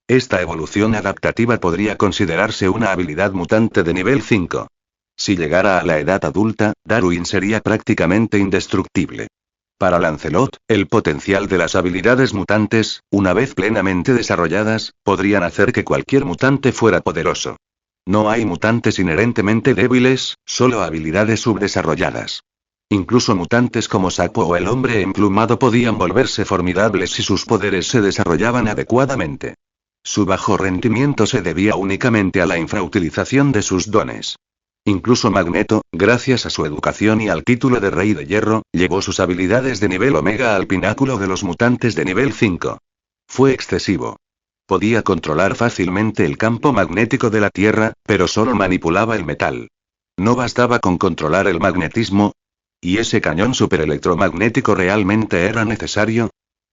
Esta evolución adaptativa podría considerarse una habilidad mutante de nivel 5. Si llegara a la edad adulta, Darwin sería prácticamente indestructible. Para Lancelot, el potencial de las habilidades mutantes, una vez plenamente desarrolladas, podrían hacer que cualquier mutante fuera poderoso. No hay mutantes inherentemente débiles, solo habilidades subdesarrolladas. Incluso mutantes como Sapo o el Hombre Emplumado podían volverse formidables si sus poderes se desarrollaban adecuadamente. Su bajo rendimiento se debía únicamente a la infrautilización de sus dones. Incluso Magneto, gracias a su educación y al título de Rey de Hierro, llevó sus habilidades de nivel Omega al pináculo de los mutantes de nivel 5. Fue excesivo. Podía controlar fácilmente el campo magnético de la Tierra, pero solo manipulaba el metal. ¿No bastaba con controlar el magnetismo? ¿Y ese cañón superelectromagnético realmente era necesario?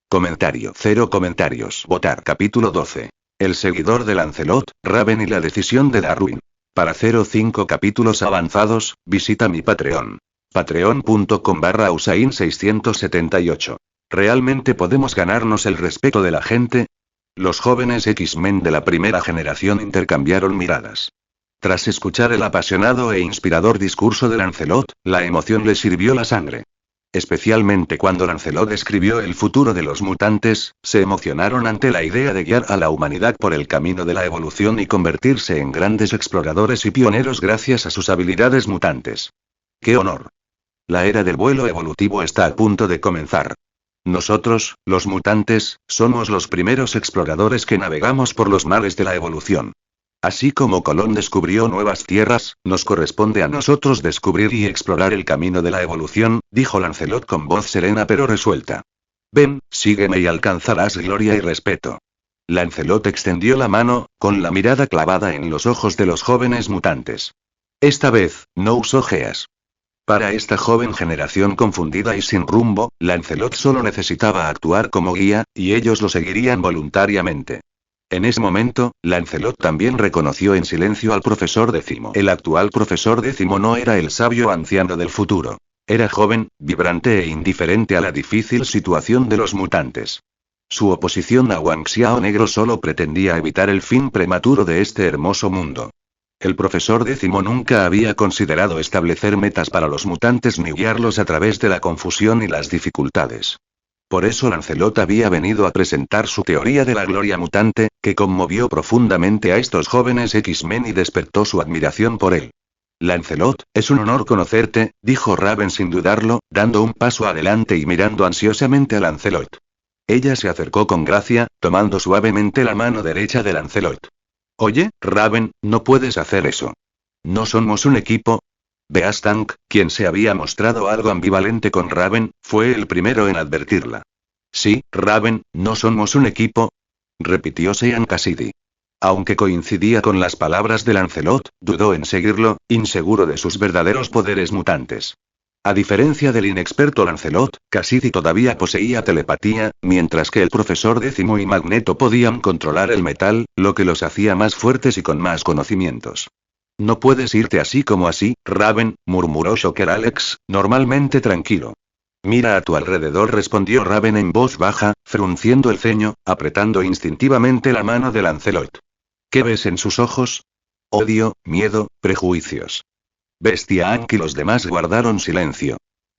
Comentario. 0 comentarios. Votar. Capítulo 12. El seguidor de Lancelot, Raven y la decisión de Darwin. Para 05 capítulos avanzados, visita mi Patreon. Patreon.com/Usain678. ¿Realmente podemos ganarnos el respeto de la gente? Los jóvenes X-Men de la primera generación intercambiaron miradas. Tras escuchar el apasionado e inspirador discurso de Lancelot, la emoción les hirvió la sangre. Especialmente cuando Lancelot describió el futuro de los mutantes, se emocionaron ante la idea de guiar a la humanidad por el camino de la evolución y convertirse en grandes exploradores y pioneros gracias a sus habilidades mutantes. ¡Qué honor! La era del vuelo evolutivo está a punto de comenzar. Nosotros, los mutantes, somos los primeros exploradores que navegamos por los mares de la evolución. Así como Colón descubrió nuevas tierras, nos corresponde a nosotros descubrir y explorar el camino de la evolución, dijo Lancelot con voz serena pero resuelta. Ven, sígueme y alcanzarás gloria y respeto. Lancelot extendió la mano, con la mirada clavada en los ojos de los jóvenes mutantes. Esta vez, no usó geas. Para esta joven generación confundida y sin rumbo, Lancelot solo necesitaba actuar como guía, y ellos lo seguirían voluntariamente. En ese momento, Lancelot también reconoció en silencio al Profesor Décimo. El actual Profesor Décimo no era el sabio anciano del futuro. Era joven, vibrante e indiferente a la difícil situación de los mutantes. Su oposición a Wang Xiao Negro solo pretendía evitar el fin prematuro de este hermoso mundo. El Profesor Décimo nunca había considerado establecer metas para los mutantes ni guiarlos a través de la confusión y las dificultades. Por eso Lancelot había venido a presentar su teoría de la gloria mutante, que conmovió profundamente a estos jóvenes X-Men y despertó su admiración por él. Lancelot, es un honor conocerte, dijo Raven sin dudarlo, dando un paso adelante y mirando ansiosamente a Lancelot. Ella se acercó con gracia, tomando suavemente la mano derecha de Lancelot. Oye, Raven, no puedes hacer eso. ¿No somos un equipo? Beastang, quien se había mostrado algo ambivalente con Raven, fue el primero en advertirla. Sí, Raven, ¿no somos un equipo? Repitió Sean Cassidy. Aunque coincidía con las palabras de Lancelot, dudó en seguirlo, inseguro de sus verdaderos poderes mutantes. A diferencia del inexperto Lancelot, Cassidy todavía poseía telepatía, mientras que el profesor Décimo y Magneto podían controlar el metal, lo que los hacía más fuertes y con más conocimientos. No puedes irte así como así, Raven, murmuró Shocker Alex, normalmente tranquilo. Mira a tu alrededor, respondió Raven en voz baja, frunciendo el ceño, apretando instintivamente la mano de Lancelot. ¿Qué ves en sus ojos? Odio, miedo, prejuicios. Bestia Hank y los demás guardaron silencio.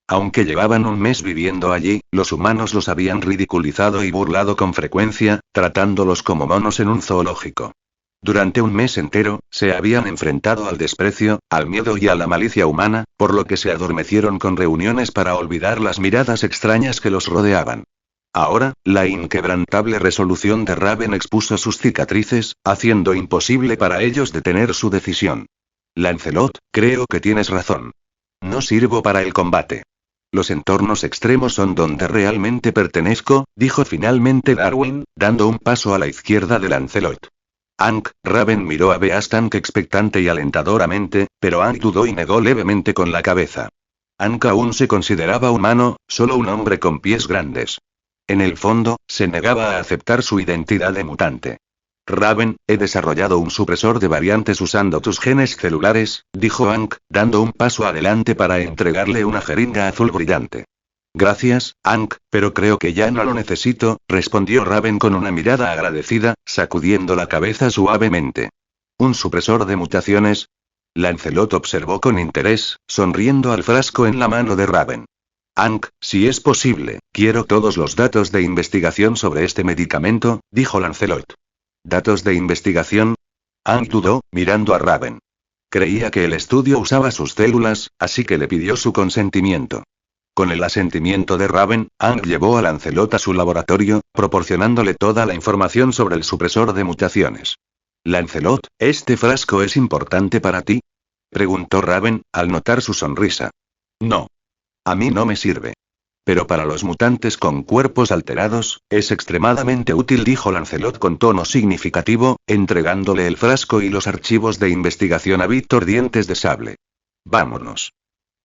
Aunque llevaban un mes viviendo allí, los humanos los habían ridiculizado y burlado con frecuencia, tratándolos como monos en un zoológico. Durante un mes entero, se habían enfrentado al desprecio, al miedo y a la malicia humana, por lo que se adormecieron con reuniones para olvidar las miradas extrañas que los rodeaban. Ahora, la inquebrantable resolución de Raven expuso sus cicatrices, haciendo imposible para ellos detener su decisión. Lancelot, creo que tienes razón. No sirvo para el combate. Los entornos extremos son donde realmente pertenezco, dijo finalmente Darwin, dando un paso a la izquierda de Lancelot. Hank, Raven miró a Beast Hank expectante y alentadoramente, pero Hank dudó y negó levemente con la cabeza. Hank aún se consideraba humano, solo un hombre con pies grandes. En el fondo, se negaba a aceptar su identidad de mutante. Raven, he desarrollado un supresor de variantes usando tus genes celulares, dijo Hank, dando un paso adelante para entregarle una jeringa azul brillante. Gracias, Hank, pero creo que ya no lo necesito, respondió Raven con una mirada agradecida, sacudiendo la cabeza suavemente. ¿Un supresor de mutaciones? Lancelot observó con interés, sonriendo al frasco en la mano de Raven. Hank, si es posible, quiero todos los datos de investigación sobre este medicamento, dijo Lancelot. ¿Datos de investigación? Hank dudó, mirando a Raven. Creía que el estudio usaba sus células, así que le pidió su consentimiento. Con el asentimiento de Raven, Hank llevó a Lancelot a su laboratorio, proporcionándole toda la información sobre el supresor de mutaciones. Lancelot, ¿este frasco es importante para ti? Preguntó Raven, al notar su sonrisa. No. A mí no me sirve. Pero para los mutantes con cuerpos alterados, es extremadamente útil, dijo Lancelot con tono significativo, entregándole el frasco y los archivos de investigación a Víctor Dientes de Sable. Vámonos.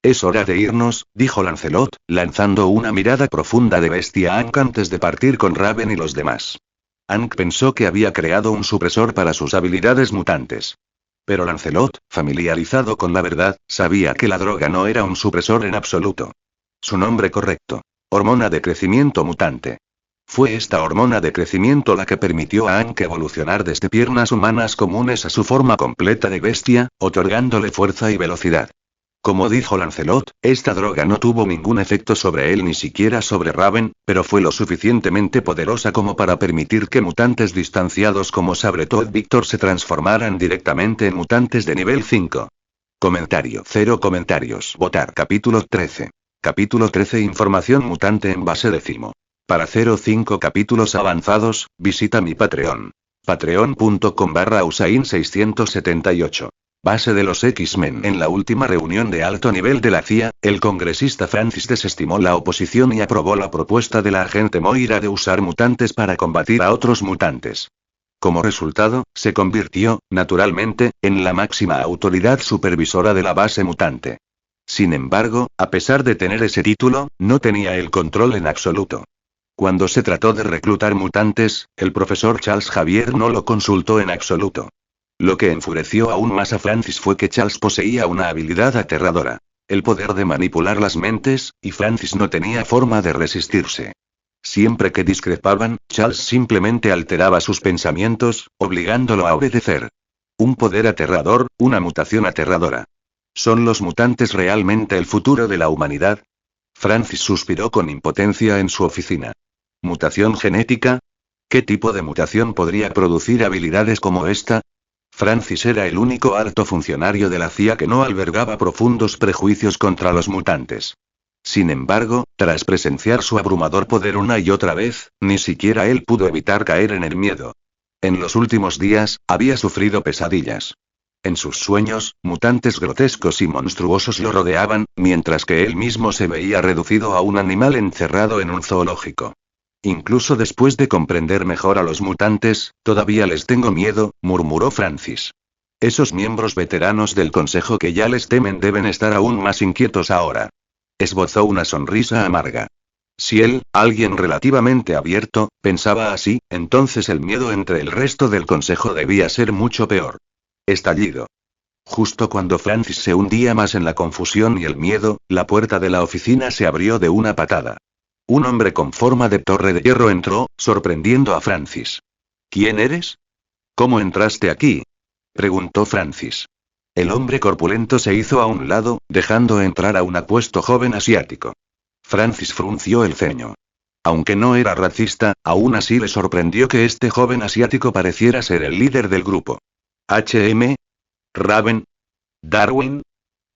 Es hora de irnos, dijo Lancelot, lanzando una mirada profunda de bestia a Hank antes de partir con Raven y los demás. Hank pensó que había creado un supresor para sus habilidades mutantes. Pero Lancelot, familiarizado con la verdad, sabía que la droga no era un supresor en absoluto. Su nombre correcto. Hormona de crecimiento mutante. Fue esta hormona de crecimiento la que permitió a Hank evolucionar desde piernas humanas comunes a su forma completa de bestia, otorgándole fuerza y velocidad. Como dijo Lancelot, esta droga no tuvo ningún efecto sobre él ni siquiera sobre Raven, pero fue lo suficientemente poderosa como para permitir que mutantes distanciados como Sabretooth Víctor se transformaran directamente en mutantes de nivel 5. Comentario. 0 comentarios. Votar. Capítulo 13. Capítulo 13. Información mutante en base décimo. Para 05 capítulos avanzados, visita mi Patreon. Patreon.com/Usain678. Base de los X-Men. En la última reunión de alto nivel de la CIA, el congresista Francis desestimó la oposición y aprobó la propuesta de la agente Moira de usar mutantes para combatir a otros mutantes. Como resultado, se convirtió, naturalmente, en la máxima autoridad supervisora de la base mutante. Sin embargo, a pesar de tener ese título, no tenía el control en absoluto. Cuando se trató de reclutar mutantes, el profesor Charles Xavier no lo consultó en absoluto. Lo que enfureció aún más a Francis fue que Charles poseía una habilidad aterradora. El poder de manipular las mentes, y Francis no tenía forma de resistirse. Siempre que discrepaban, Charles simplemente alteraba sus pensamientos, obligándolo a obedecer. Un poder aterrador, una mutación aterradora. ¿Son los mutantes realmente el futuro de la humanidad? Francis suspiró con impotencia en su oficina. ¿Mutación genética? ¿Qué tipo de mutación podría producir habilidades como esta? Francis era el único alto funcionario de la CIA que no albergaba profundos prejuicios contra los mutantes. Sin embargo, tras presenciar su abrumador poder una y otra vez, ni siquiera él pudo evitar caer en el miedo. En los últimos días, había sufrido pesadillas. En sus sueños, mutantes grotescos y monstruosos lo rodeaban, mientras que él mismo se veía reducido a un animal encerrado en un zoológico. Incluso después de comprender mejor a los mutantes, todavía les tengo miedo, murmuró Francis. Esos miembros veteranos del Consejo que ya les temen deben estar aún más inquietos ahora. Esbozó una sonrisa amarga. Si él, alguien relativamente abierto, pensaba así, entonces el miedo entre el resto del consejo debía ser mucho peor. Estallido. Justo cuando Francis se hundía más en la confusión y el miedo, la puerta de la oficina se abrió de una patada. Un hombre con forma de torre de hierro entró, sorprendiendo a Francis. ¿Quién eres? ¿Cómo entraste aquí? Preguntó Francis. El hombre corpulento se hizo a un lado, dejando entrar a un apuesto joven asiático. Francis frunció el ceño. Aunque no era racista, aún así le sorprendió que este joven asiático pareciera ser el líder del grupo. ¿HM? ¿Raven? ¿Darwin?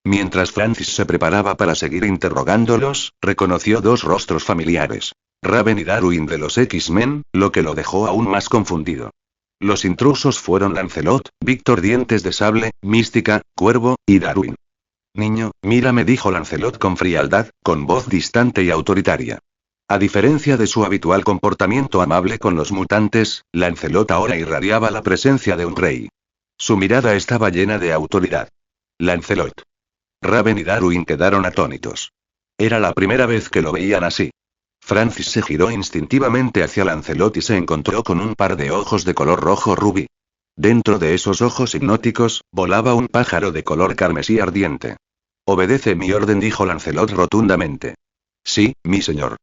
Mientras Francis se preparaba para seguir interrogándolos, reconoció dos rostros familiares. Raven y Darwin de los X-Men, lo que lo dejó aún más confundido. Los intrusos fueron Lancelot, Víctor Dientes de Sable, Mística, Cuervo, y Darwin. Niño, mírame, dijo Lancelot con frialdad, con voz distante y autoritaria. A diferencia de su habitual comportamiento amable con los mutantes, Lancelot ahora irradiaba la presencia de un rey. Su mirada estaba llena de autoridad. Lancelot. Raven y Darwin quedaron atónitos. Era la primera vez que lo veían así. Francis se giró instintivamente hacia Lancelot y se encontró con un par de ojos de color rojo rubí. Dentro de esos ojos hipnóticos, volaba un pájaro de color carmesí ardiente. Obedece mi orden, dijo Lancelot rotundamente. Sí, mi señor.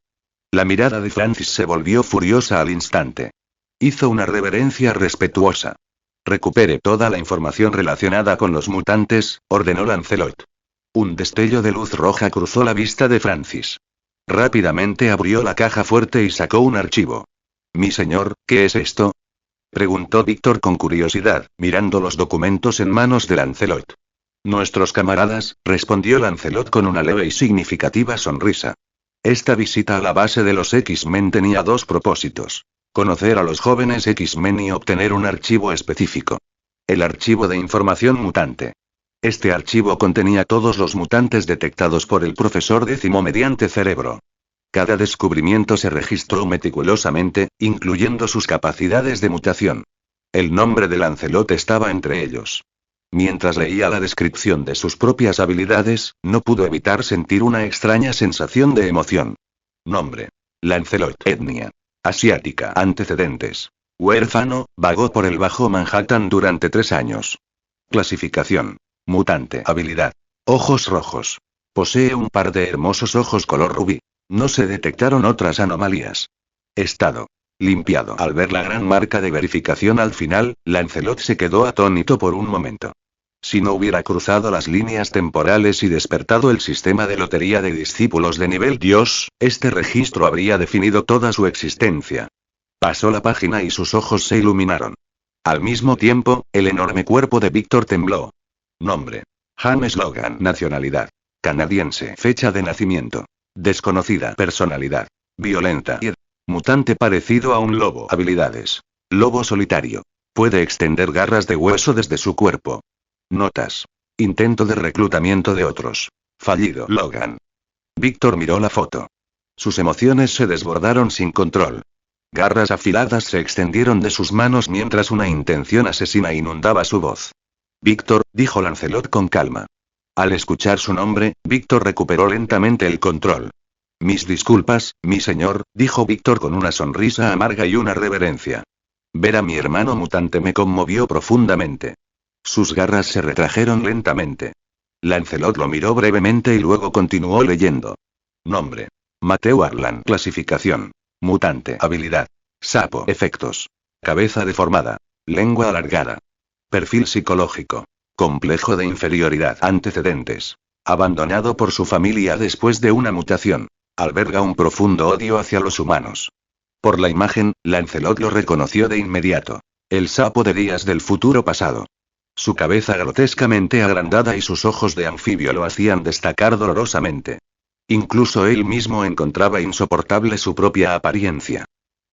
La mirada de Francis se volvió furiosa al instante. Hizo una reverencia respetuosa. Recupere toda la información relacionada con los mutantes, ordenó Lancelot. Un destello de luz roja cruzó la vista de Francis. Rápidamente abrió la caja fuerte y sacó un archivo. Mi señor, ¿qué es esto? Preguntó Víctor con curiosidad, mirando los documentos en manos de Lancelot. Nuestros camaradas, respondió Lancelot con una leve y significativa sonrisa. Esta visita a la base de los X-Men tenía dos propósitos. Conocer a los jóvenes X-Men y obtener un archivo específico. El archivo de información mutante. Este archivo contenía todos los mutantes detectados por el profesor Décimo mediante cerebro. Cada descubrimiento se registró meticulosamente, incluyendo sus capacidades de mutación. El nombre de Lancelot estaba entre ellos. Mientras leía la descripción de sus propias habilidades, no pudo evitar sentir una extraña sensación de emoción. Nombre. Lancelot. Etnia. Asiática. Antecedentes. Huérfano, vagó por el Bajo Manhattan durante 3 años. Clasificación. Mutante. Habilidad. Ojos rojos. Posee un par de hermosos ojos color rubí. No se detectaron otras anomalías. Estado. Limpiado. Al ver la gran marca de verificación al final, Lancelot se quedó atónito por un momento. Si no hubiera cruzado las líneas temporales y despertado el sistema de lotería de discípulos de nivel Dios, este registro habría definido toda su existencia. Pasó la página y sus ojos se iluminaron. Al mismo tiempo, el enorme cuerpo de Víctor tembló. Nombre. James Logan. Nacionalidad. Canadiense. Fecha de nacimiento. Desconocida. Personalidad. Violenta. Mutante parecido a un lobo. Habilidades. Lobo solitario. Puede extender garras de hueso desde su cuerpo. Notas. Intento de reclutamiento de otros. Fallido. Logan. Víctor miró la foto. Sus emociones se desbordaron sin control. Garras afiladas se extendieron de sus manos mientras una intención asesina inundaba su voz. Víctor, dijo Lancelot con calma. Al escuchar su nombre, Víctor recuperó lentamente el control. Mis disculpas, mi señor, dijo Víctor con una sonrisa amarga y una reverencia. Ver a mi hermano mutante me conmovió profundamente. Sus garras se retrajeron lentamente. Lancelot lo miró brevemente y luego continuó leyendo. Nombre. Mateo Arlan. Clasificación. Mutante. Habilidad. Sapo. Efectos. Cabeza deformada. Lengua alargada. Perfil psicológico. Complejo de inferioridad. Antecedentes. Abandonado por su familia después de una mutación. Alberga un profundo odio hacia los humanos. Por la imagen, Lancelot lo reconoció de inmediato. El sapo de días del futuro pasado. Su cabeza grotescamente agrandada y sus ojos de anfibio lo hacían destacar dolorosamente. Incluso él mismo encontraba insoportable su propia apariencia.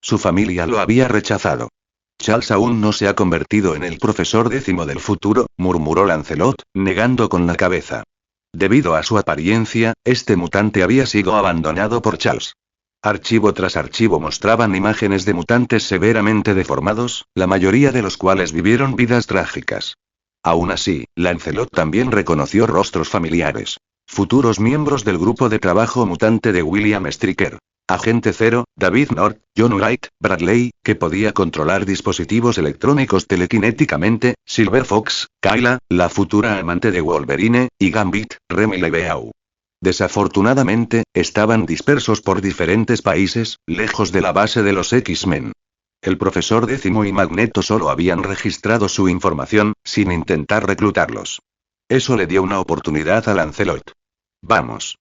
Su familia lo había rechazado. Charles aún no se ha convertido en el profesor Décimo del futuro, murmuró Lancelot, negando con la cabeza. Debido a su apariencia, este mutante había sido abandonado por Charles. Archivo tras archivo mostraban imágenes de mutantes severamente deformados, la mayoría de los cuales vivieron vidas trágicas. Aún así, Lancelot también reconoció rostros familiares. Futuros miembros del grupo de trabajo mutante de William Stryker. Agente 0, David North, John Wright, Bradley, que podía controlar dispositivos electrónicos telequinéticamente, Silver Fox, Kyla, la futura amante de Wolverine, y Gambit, Remy LeBeau. Desafortunadamente, estaban dispersos por diferentes países, lejos de la base de los X-Men. El profesor Décimo y Magneto solo habían registrado su información, sin intentar reclutarlos. Eso le dio una oportunidad a Lancelot. Vamos.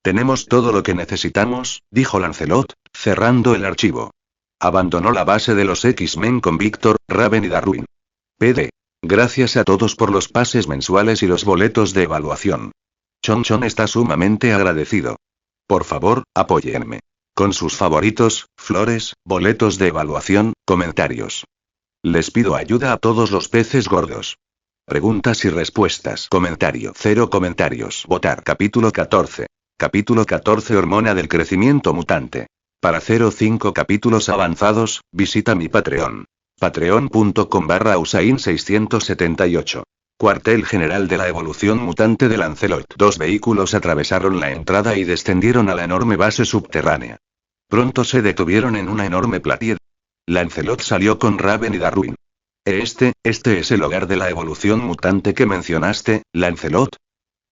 Tenemos todo lo que necesitamos, dijo Lancelot, cerrando el archivo. Abandonó la base de los X-Men con Víctor, Raven y Darwin. PD. Gracias a todos por los pases mensuales y los boletos de evaluación. Chon Chon está sumamente agradecido. Por favor, apóyenme. Con sus favoritos, flores, boletos de evaluación, comentarios. Les pido ayuda a todos los peces gordos. Preguntas y respuestas. Comentario. 0 comentarios. Votar. Capítulo 14. Capítulo 14. Hormona del crecimiento mutante. Para 05 capítulos avanzados, visita mi Patreon. Patreon.com/Usain678. Cuartel General de la Evolución Mutante de Lancelot. 2 vehículos atravesaron la entrada y descendieron a la enorme base subterránea. Pronto se detuvieron en una enorme platier. Lancelot salió con Raven y Darwin. Este es el hogar de la evolución mutante que mencionaste, Lancelot.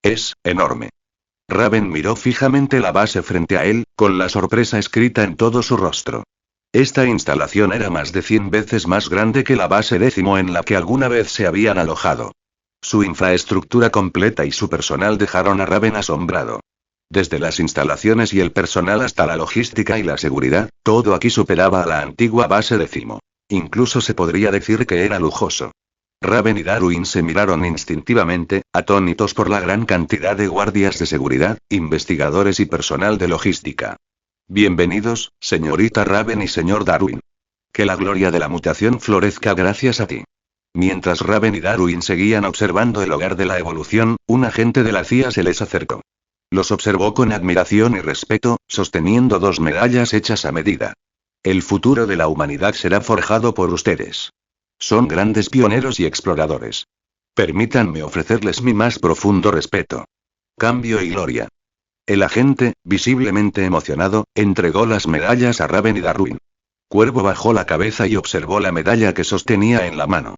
Es enorme. Raven miró fijamente la base frente a él, con la sorpresa escrita en todo su rostro. Esta instalación era más de 100 veces más grande que la base Décimo en la que alguna vez se habían alojado. Su infraestructura completa y su personal dejaron a Raven asombrado. Desde las instalaciones y el personal hasta la logística y la seguridad, todo aquí superaba a la antigua base Décimo. Incluso se podría decir que era lujoso. Raven y Darwin se miraron instintivamente, atónitos por la gran cantidad de guardias de seguridad, investigadores y personal de logística. Bienvenidos, señorita Raven y señor Darwin. Que la gloria de la mutación florezca gracias a ti. Mientras Raven y Darwin seguían observando el hogar de la evolución, un agente de la CIA se les acercó. Los observó con admiración y respeto, sosteniendo 2 medallas hechas a medida. El futuro de la humanidad será forjado por ustedes. Son grandes pioneros y exploradores. Permítanme ofrecerles mi más profundo respeto. Cambio y gloria. El agente, visiblemente emocionado, entregó las medallas a Raven y Darwin. Cuervo bajó la cabeza y observó la medalla que sostenía en la mano.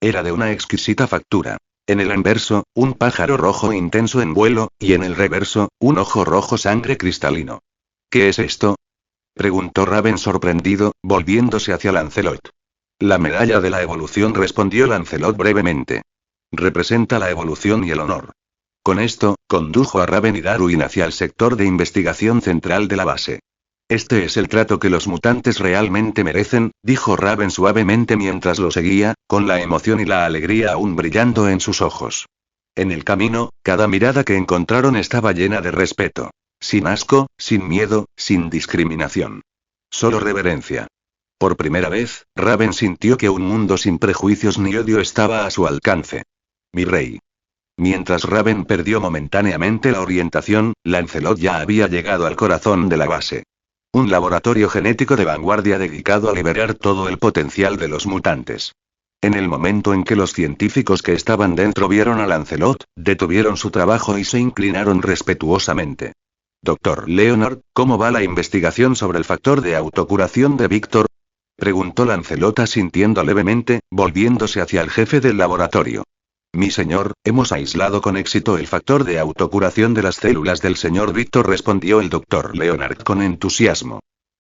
Era de una exquisita factura. En el anverso, un pájaro rojo intenso en vuelo, y en el reverso, un ojo rojo sangre cristalino. ¿Qué es esto?, preguntó Raven sorprendido, volviéndose hacia Lancelot. La medalla de la evolución, respondió Lancelot brevemente. Representa la evolución y el honor. Con esto, condujo a Raven y Darwin hacia el sector de investigación central de la base. Este es el trato que los mutantes realmente merecen, dijo Raven suavemente mientras lo seguía, con la emoción y la alegría aún brillando en sus ojos. En el camino, cada mirada que encontraron estaba llena de respeto. Sin asco, sin miedo, sin discriminación. Solo reverencia. Por primera vez, Raven sintió que un mundo sin prejuicios ni odio estaba a su alcance. Mi rey. Mientras Raven perdió momentáneamente la orientación, Lancelot ya había llegado al corazón de la base. Un laboratorio genético de vanguardia dedicado a liberar todo el potencial de los mutantes. En el momento en que los científicos que estaban dentro vieron a Lancelot, detuvieron su trabajo y se inclinaron respetuosamente. Dr. Leonard, ¿cómo va la investigación sobre el factor de autocuración de Víctor?, preguntó Lancelot asintiendo levemente, volviéndose hacia el jefe del laboratorio. Mi señor, hemos aislado con éxito el factor de autocuración de las células del señor Víctor, respondió el Dr. Leonard con entusiasmo.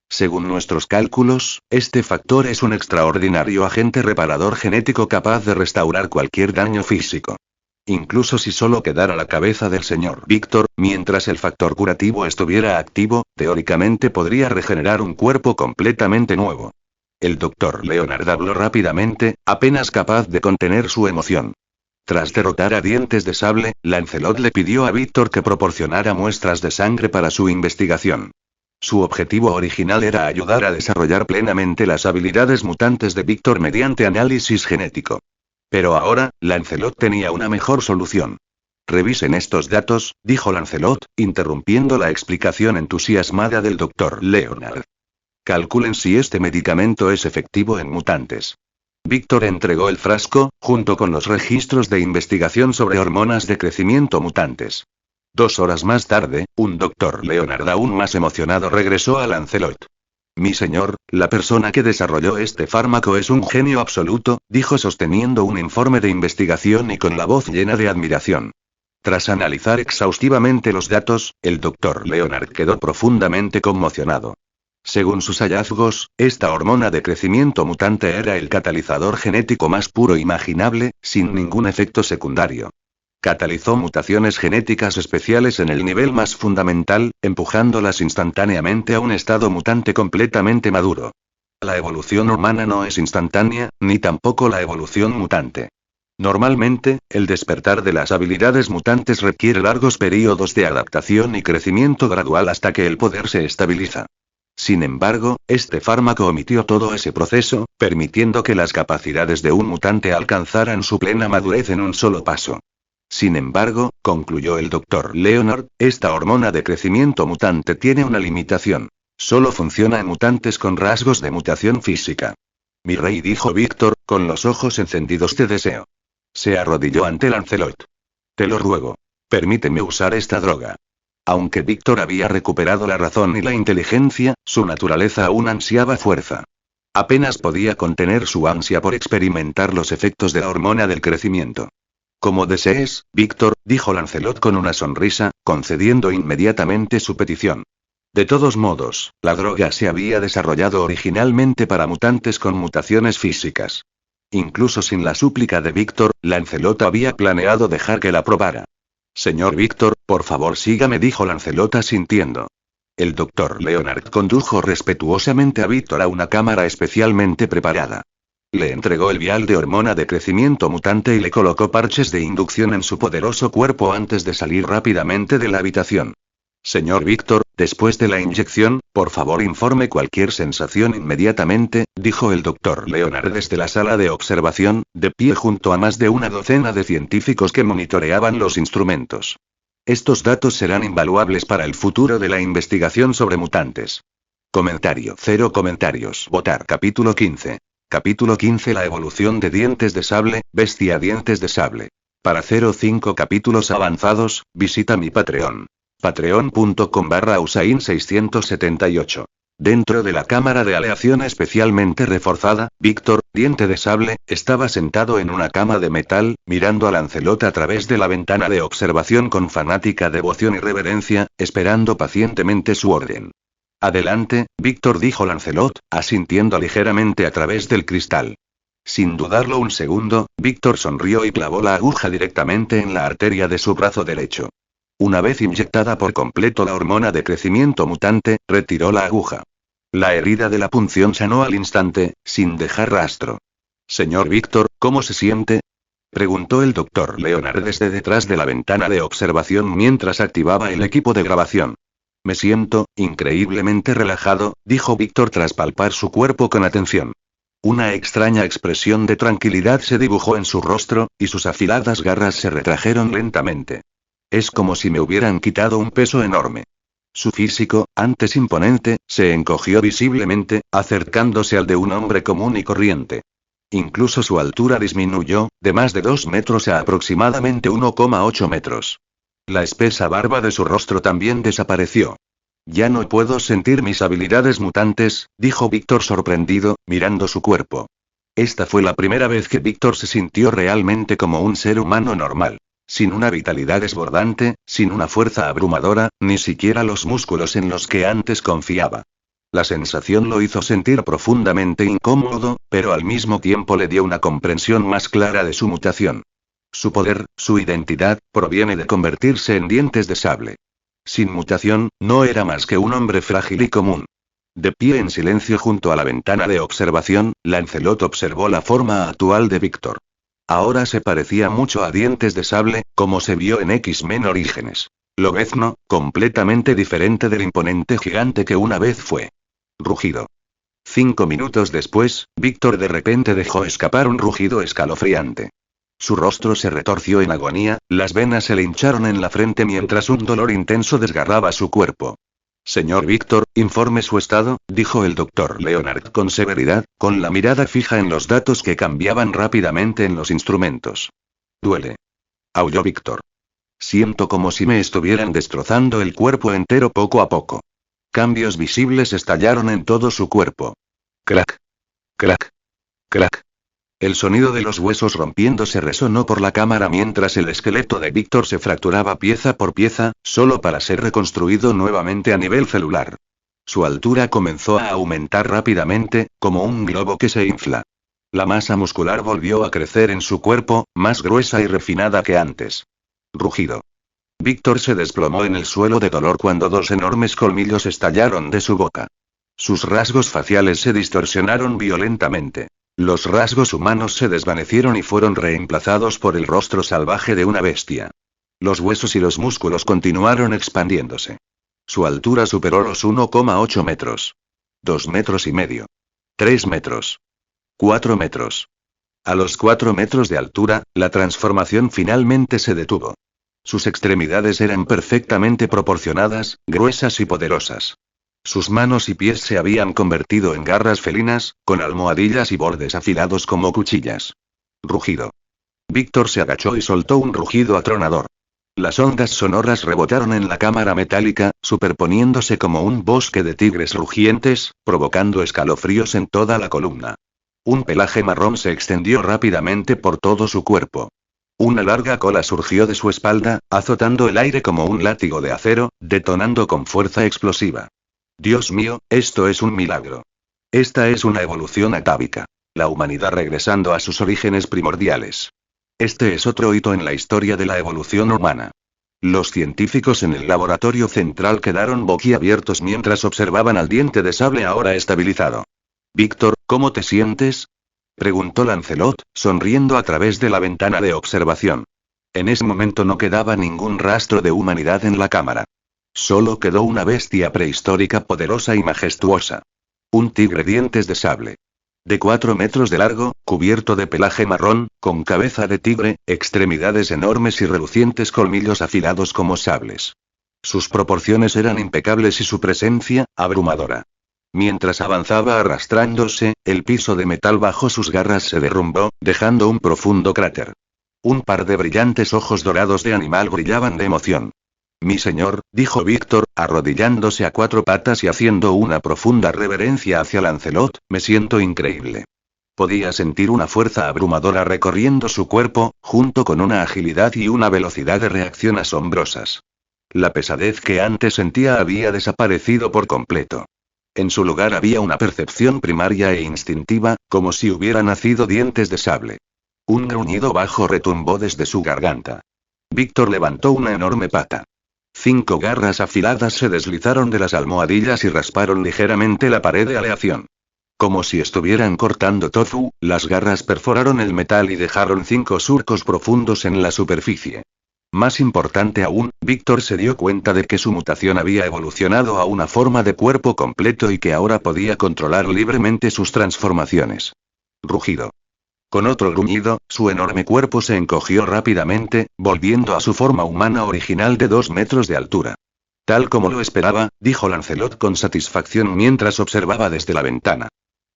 Según nuestros cálculos, este factor es un extraordinario agente reparador genético capaz de restaurar cualquier daño físico. Incluso si solo quedara la cabeza del señor Víctor, mientras el factor curativo estuviera activo, teóricamente podría regenerar un cuerpo completamente nuevo. El Dr. Leonard habló rápidamente, apenas capaz de contener su emoción. Tras derrotar a Dientes de Sable, Lancelot le pidió a Víctor que proporcionara muestras de sangre para su investigación. Su objetivo original era ayudar a desarrollar plenamente las habilidades mutantes de Víctor mediante análisis genético. Pero ahora, Lancelot tenía una mejor solución. Revisen estos datos, dijo Lancelot, interrumpiendo la explicación entusiasmada del Dr. Leonard. Calculen si este medicamento es efectivo en mutantes. Víctor entregó el frasco, junto con los registros de investigación sobre hormonas de crecimiento mutantes. 2 horas más tarde, un Dr. Leonard aún más emocionado regresó a Lancelot. Mi señor, la persona que desarrolló este fármaco es un genio absoluto, dijo sosteniendo un informe de investigación y con la voz llena de admiración. Tras analizar exhaustivamente los datos, el Dr. Leonard quedó profundamente conmocionado. Según sus hallazgos, esta hormona de crecimiento mutante era el catalizador genético más puro imaginable, sin ningún efecto secundario. Catalizó mutaciones genéticas especiales en el nivel más fundamental, empujándolas instantáneamente a un estado mutante completamente maduro. La evolución humana no es instantánea, ni tampoco la evolución mutante. Normalmente, el despertar de las habilidades mutantes requiere largos períodos de adaptación y crecimiento gradual hasta que el poder se estabiliza. Sin embargo, este fármaco omitió todo ese proceso, permitiendo que las capacidades de un mutante alcanzaran su plena madurez en un solo paso. Sin embargo, concluyó el Dr. Leonard, esta hormona de crecimiento mutante tiene una limitación. Solo funciona en mutantes con rasgos de mutación física. Mi rey, dijo Víctor, con los ojos encendidos de deseo. Se arrodilló ante Lancelot. Te lo ruego. Permíteme usar esta droga. Aunque Víctor había recuperado la razón y la inteligencia, su naturaleza aún ansiaba fuerza. Apenas podía contener su ansia por experimentar los efectos de la hormona del crecimiento. Como desees, Víctor, dijo Lancelot con una sonrisa, concediendo inmediatamente su petición. De todos modos, la droga se había desarrollado originalmente para mutantes con mutaciones físicas. Incluso sin la súplica de Víctor, Lancelot había planeado dejar que la probara. Señor Víctor, por favor sígame, dijo Lancelot asintiendo. El Dr. Leonard condujo respetuosamente a Víctor a una cámara especialmente preparada. Le entregó el vial de hormona de crecimiento mutante y le colocó parches de inducción en su poderoso cuerpo antes de salir rápidamente de la habitación. Señor Víctor, después de la inyección, por favor informe cualquier sensación inmediatamente, dijo el Dr. Leonard desde la sala de observación, de pie junto a más de una docena de científicos que monitoreaban los instrumentos. Estos datos serán invaluables para el futuro de la investigación sobre mutantes. Comentario. 0 comentarios. Votar. Capítulo 15. Capítulo 15. La evolución de Dientes de Sable, Bestia Dientes de Sable. Para 05 capítulos avanzados, visita mi Patreon. Patreon.com/Usain678. Dentro de la cámara de aleación especialmente reforzada, Víctor, Diente de Sable, estaba sentado en una cama de metal, mirando a Lancelot a través de la ventana de observación con fanática devoción y reverencia, esperando pacientemente su orden. Adelante, Víctor, dijo Lancelot, asintiendo ligeramente a través del cristal. Sin dudarlo un segundo, Víctor sonrió y clavó la aguja directamente en la arteria de su brazo derecho. Una vez inyectada por completo la hormona de crecimiento mutante, retiró la aguja. La herida de la punción sanó al instante, sin dejar rastro. Señor Víctor, ¿cómo se siente?, preguntó el Dr. Leonard desde detrás de la ventana de observación mientras activaba el equipo de grabación. Me siento increíblemente relajado, dijo Víctor tras palpar su cuerpo con atención. Una extraña expresión de tranquilidad se dibujó en su rostro, y sus afiladas garras se retrajeron lentamente. Es como si me hubieran quitado un peso enorme. Su físico, antes imponente, se encogió visiblemente, acercándose al de un hombre común y corriente. Incluso su altura disminuyó, de más de 2 metros a aproximadamente 1,8 metros. La espesa barba de su rostro también desapareció. Ya no puedo sentir mis habilidades mutantes, dijo Víctor sorprendido, mirando su cuerpo. Esta fue la primera vez que Víctor se sintió realmente como un ser humano normal. Sin una vitalidad desbordante, sin una fuerza abrumadora, ni siquiera los músculos en los que antes confiaba. La sensación lo hizo sentir profundamente incómodo, pero al mismo tiempo le dio una comprensión más clara de su mutación. Su poder, su identidad, proviene de convertirse en Dientes de Sable. Sin mutación, no era más que un hombre frágil y común. De pie en silencio junto a la ventana de observación, Lancelot observó la forma actual de Víctor. Ahora se parecía mucho a Dientes de Sable, como se vio en X-Men Orígenes. Lobezno, completamente diferente del imponente gigante que una vez fue. Rugido. 5 minutos después, Víctor de repente dejó escapar un rugido escalofriante. Su rostro se retorció en agonía, las venas se le hincharon en la frente mientras un dolor intenso desgarraba su cuerpo. Señor Víctor, informe su estado, dijo el Dr. Leonard con severidad, con la mirada fija en los datos que cambiaban rápidamente en los instrumentos. Duele. Aulló Víctor. Siento como si me estuvieran destrozando el cuerpo entero poco a poco. Cambios visibles estallaron en todo su cuerpo. Crack. Crack. Crack. El sonido de los huesos rompiéndose resonó por la cámara mientras el esqueleto de Víctor se fracturaba pieza por pieza, solo para ser reconstruido nuevamente a nivel celular. Su altura comenzó a aumentar rápidamente, como un globo que se infla. La masa muscular volvió a crecer en su cuerpo, más gruesa y refinada que antes. Rugido. Víctor se desplomó en el suelo de dolor cuando dos enormes colmillos estallaron de su boca. Sus rasgos faciales se distorsionaron violentamente. Los rasgos humanos se desvanecieron y fueron reemplazados por el rostro salvaje de una bestia. Los huesos y los músculos continuaron expandiéndose. Su altura superó los 1,8 metros. 2 metros y medio. 3 metros. 4 metros. A los 4 metros de altura, la transformación finalmente se detuvo. Sus extremidades eran perfectamente proporcionadas, gruesas y poderosas. Sus manos y pies se habían convertido en garras felinas, con almohadillas y bordes afilados como cuchillas. Rugido. Víctor se agachó y soltó un rugido atronador. Las ondas sonoras rebotaron en la cámara metálica, superponiéndose como un bosque de tigres rugientes, provocando escalofríos en toda la columna. Un pelaje marrón se extendió rápidamente por todo su cuerpo. Una larga cola surgió de su espalda, azotando el aire como un látigo de acero, detonando con fuerza explosiva. Dios mío, esto es un milagro. Esta es una evolución atávica. La humanidad regresando a sus orígenes primordiales. Este es otro hito en la historia de la evolución humana. Los científicos en el laboratorio central quedaron boquiabiertos mientras observaban al diente de sable ahora estabilizado. Víctor, ¿cómo te sientes?, preguntó Lancelot, sonriendo a través de la ventana de observación. En ese momento no quedaba ningún rastro de humanidad en la cámara. Solo quedó una bestia prehistórica poderosa y majestuosa. Un tigre dientes de sable. De 4 metros de largo, cubierto de pelaje marrón, con cabeza de tigre, extremidades enormes y relucientes colmillos afilados como sables. Sus proporciones eran impecables y su presencia, abrumadora. Mientras avanzaba arrastrándose, el piso de metal bajo sus garras se derrumbó, dejando un profundo cráter. Un par de brillantes ojos dorados de animal brillaban de emoción. Mi señor, dijo Víctor, arrodillándose a 4 patas y haciendo una profunda reverencia hacia Lancelot, me siento increíble. Podía sentir una fuerza abrumadora recorriendo su cuerpo, junto con una agilidad y una velocidad de reacción asombrosas. La pesadez que antes sentía había desaparecido por completo. En su lugar había una percepción primaria e instintiva, como si hubiera nacido dientes de sable. Un gruñido bajo retumbó desde su garganta. Víctor levantó una enorme pata. 5 garras afiladas se deslizaron de las almohadillas y rasparon ligeramente la pared de aleación. Como si estuvieran cortando tofu, las garras perforaron el metal y dejaron 5 surcos profundos en la superficie. Más importante aún, Víctor se dio cuenta de que su mutación había evolucionado a una forma de cuerpo completo y que ahora podía controlar libremente sus transformaciones. Rugido. Con otro gruñido, su enorme cuerpo se encogió rápidamente, volviendo a su forma humana original de 2 metros de altura. Tal como lo esperaba, dijo Lancelot con satisfacción mientras observaba desde la ventana.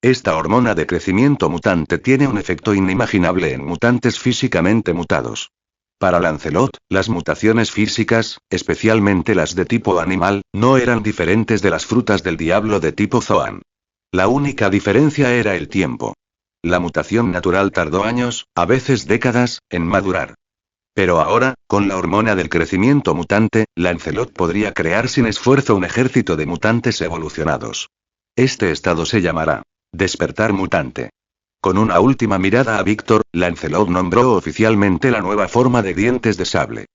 Esta hormona de crecimiento mutante tiene un efecto inimaginable en mutantes físicamente mutados. Para Lancelot, las mutaciones físicas, especialmente las de tipo animal, no eran diferentes de las frutas del diablo de tipo Zoan. La única diferencia era el tiempo. La mutación natural tardó años, a veces décadas, en madurar. Pero ahora, con la hormona del crecimiento mutante, Lancelot podría crear sin esfuerzo un ejército de mutantes evolucionados. Este estado se llamará despertar mutante. Con una última mirada a Víctor, Lancelot nombró oficialmente la nueva forma de dientes de sable.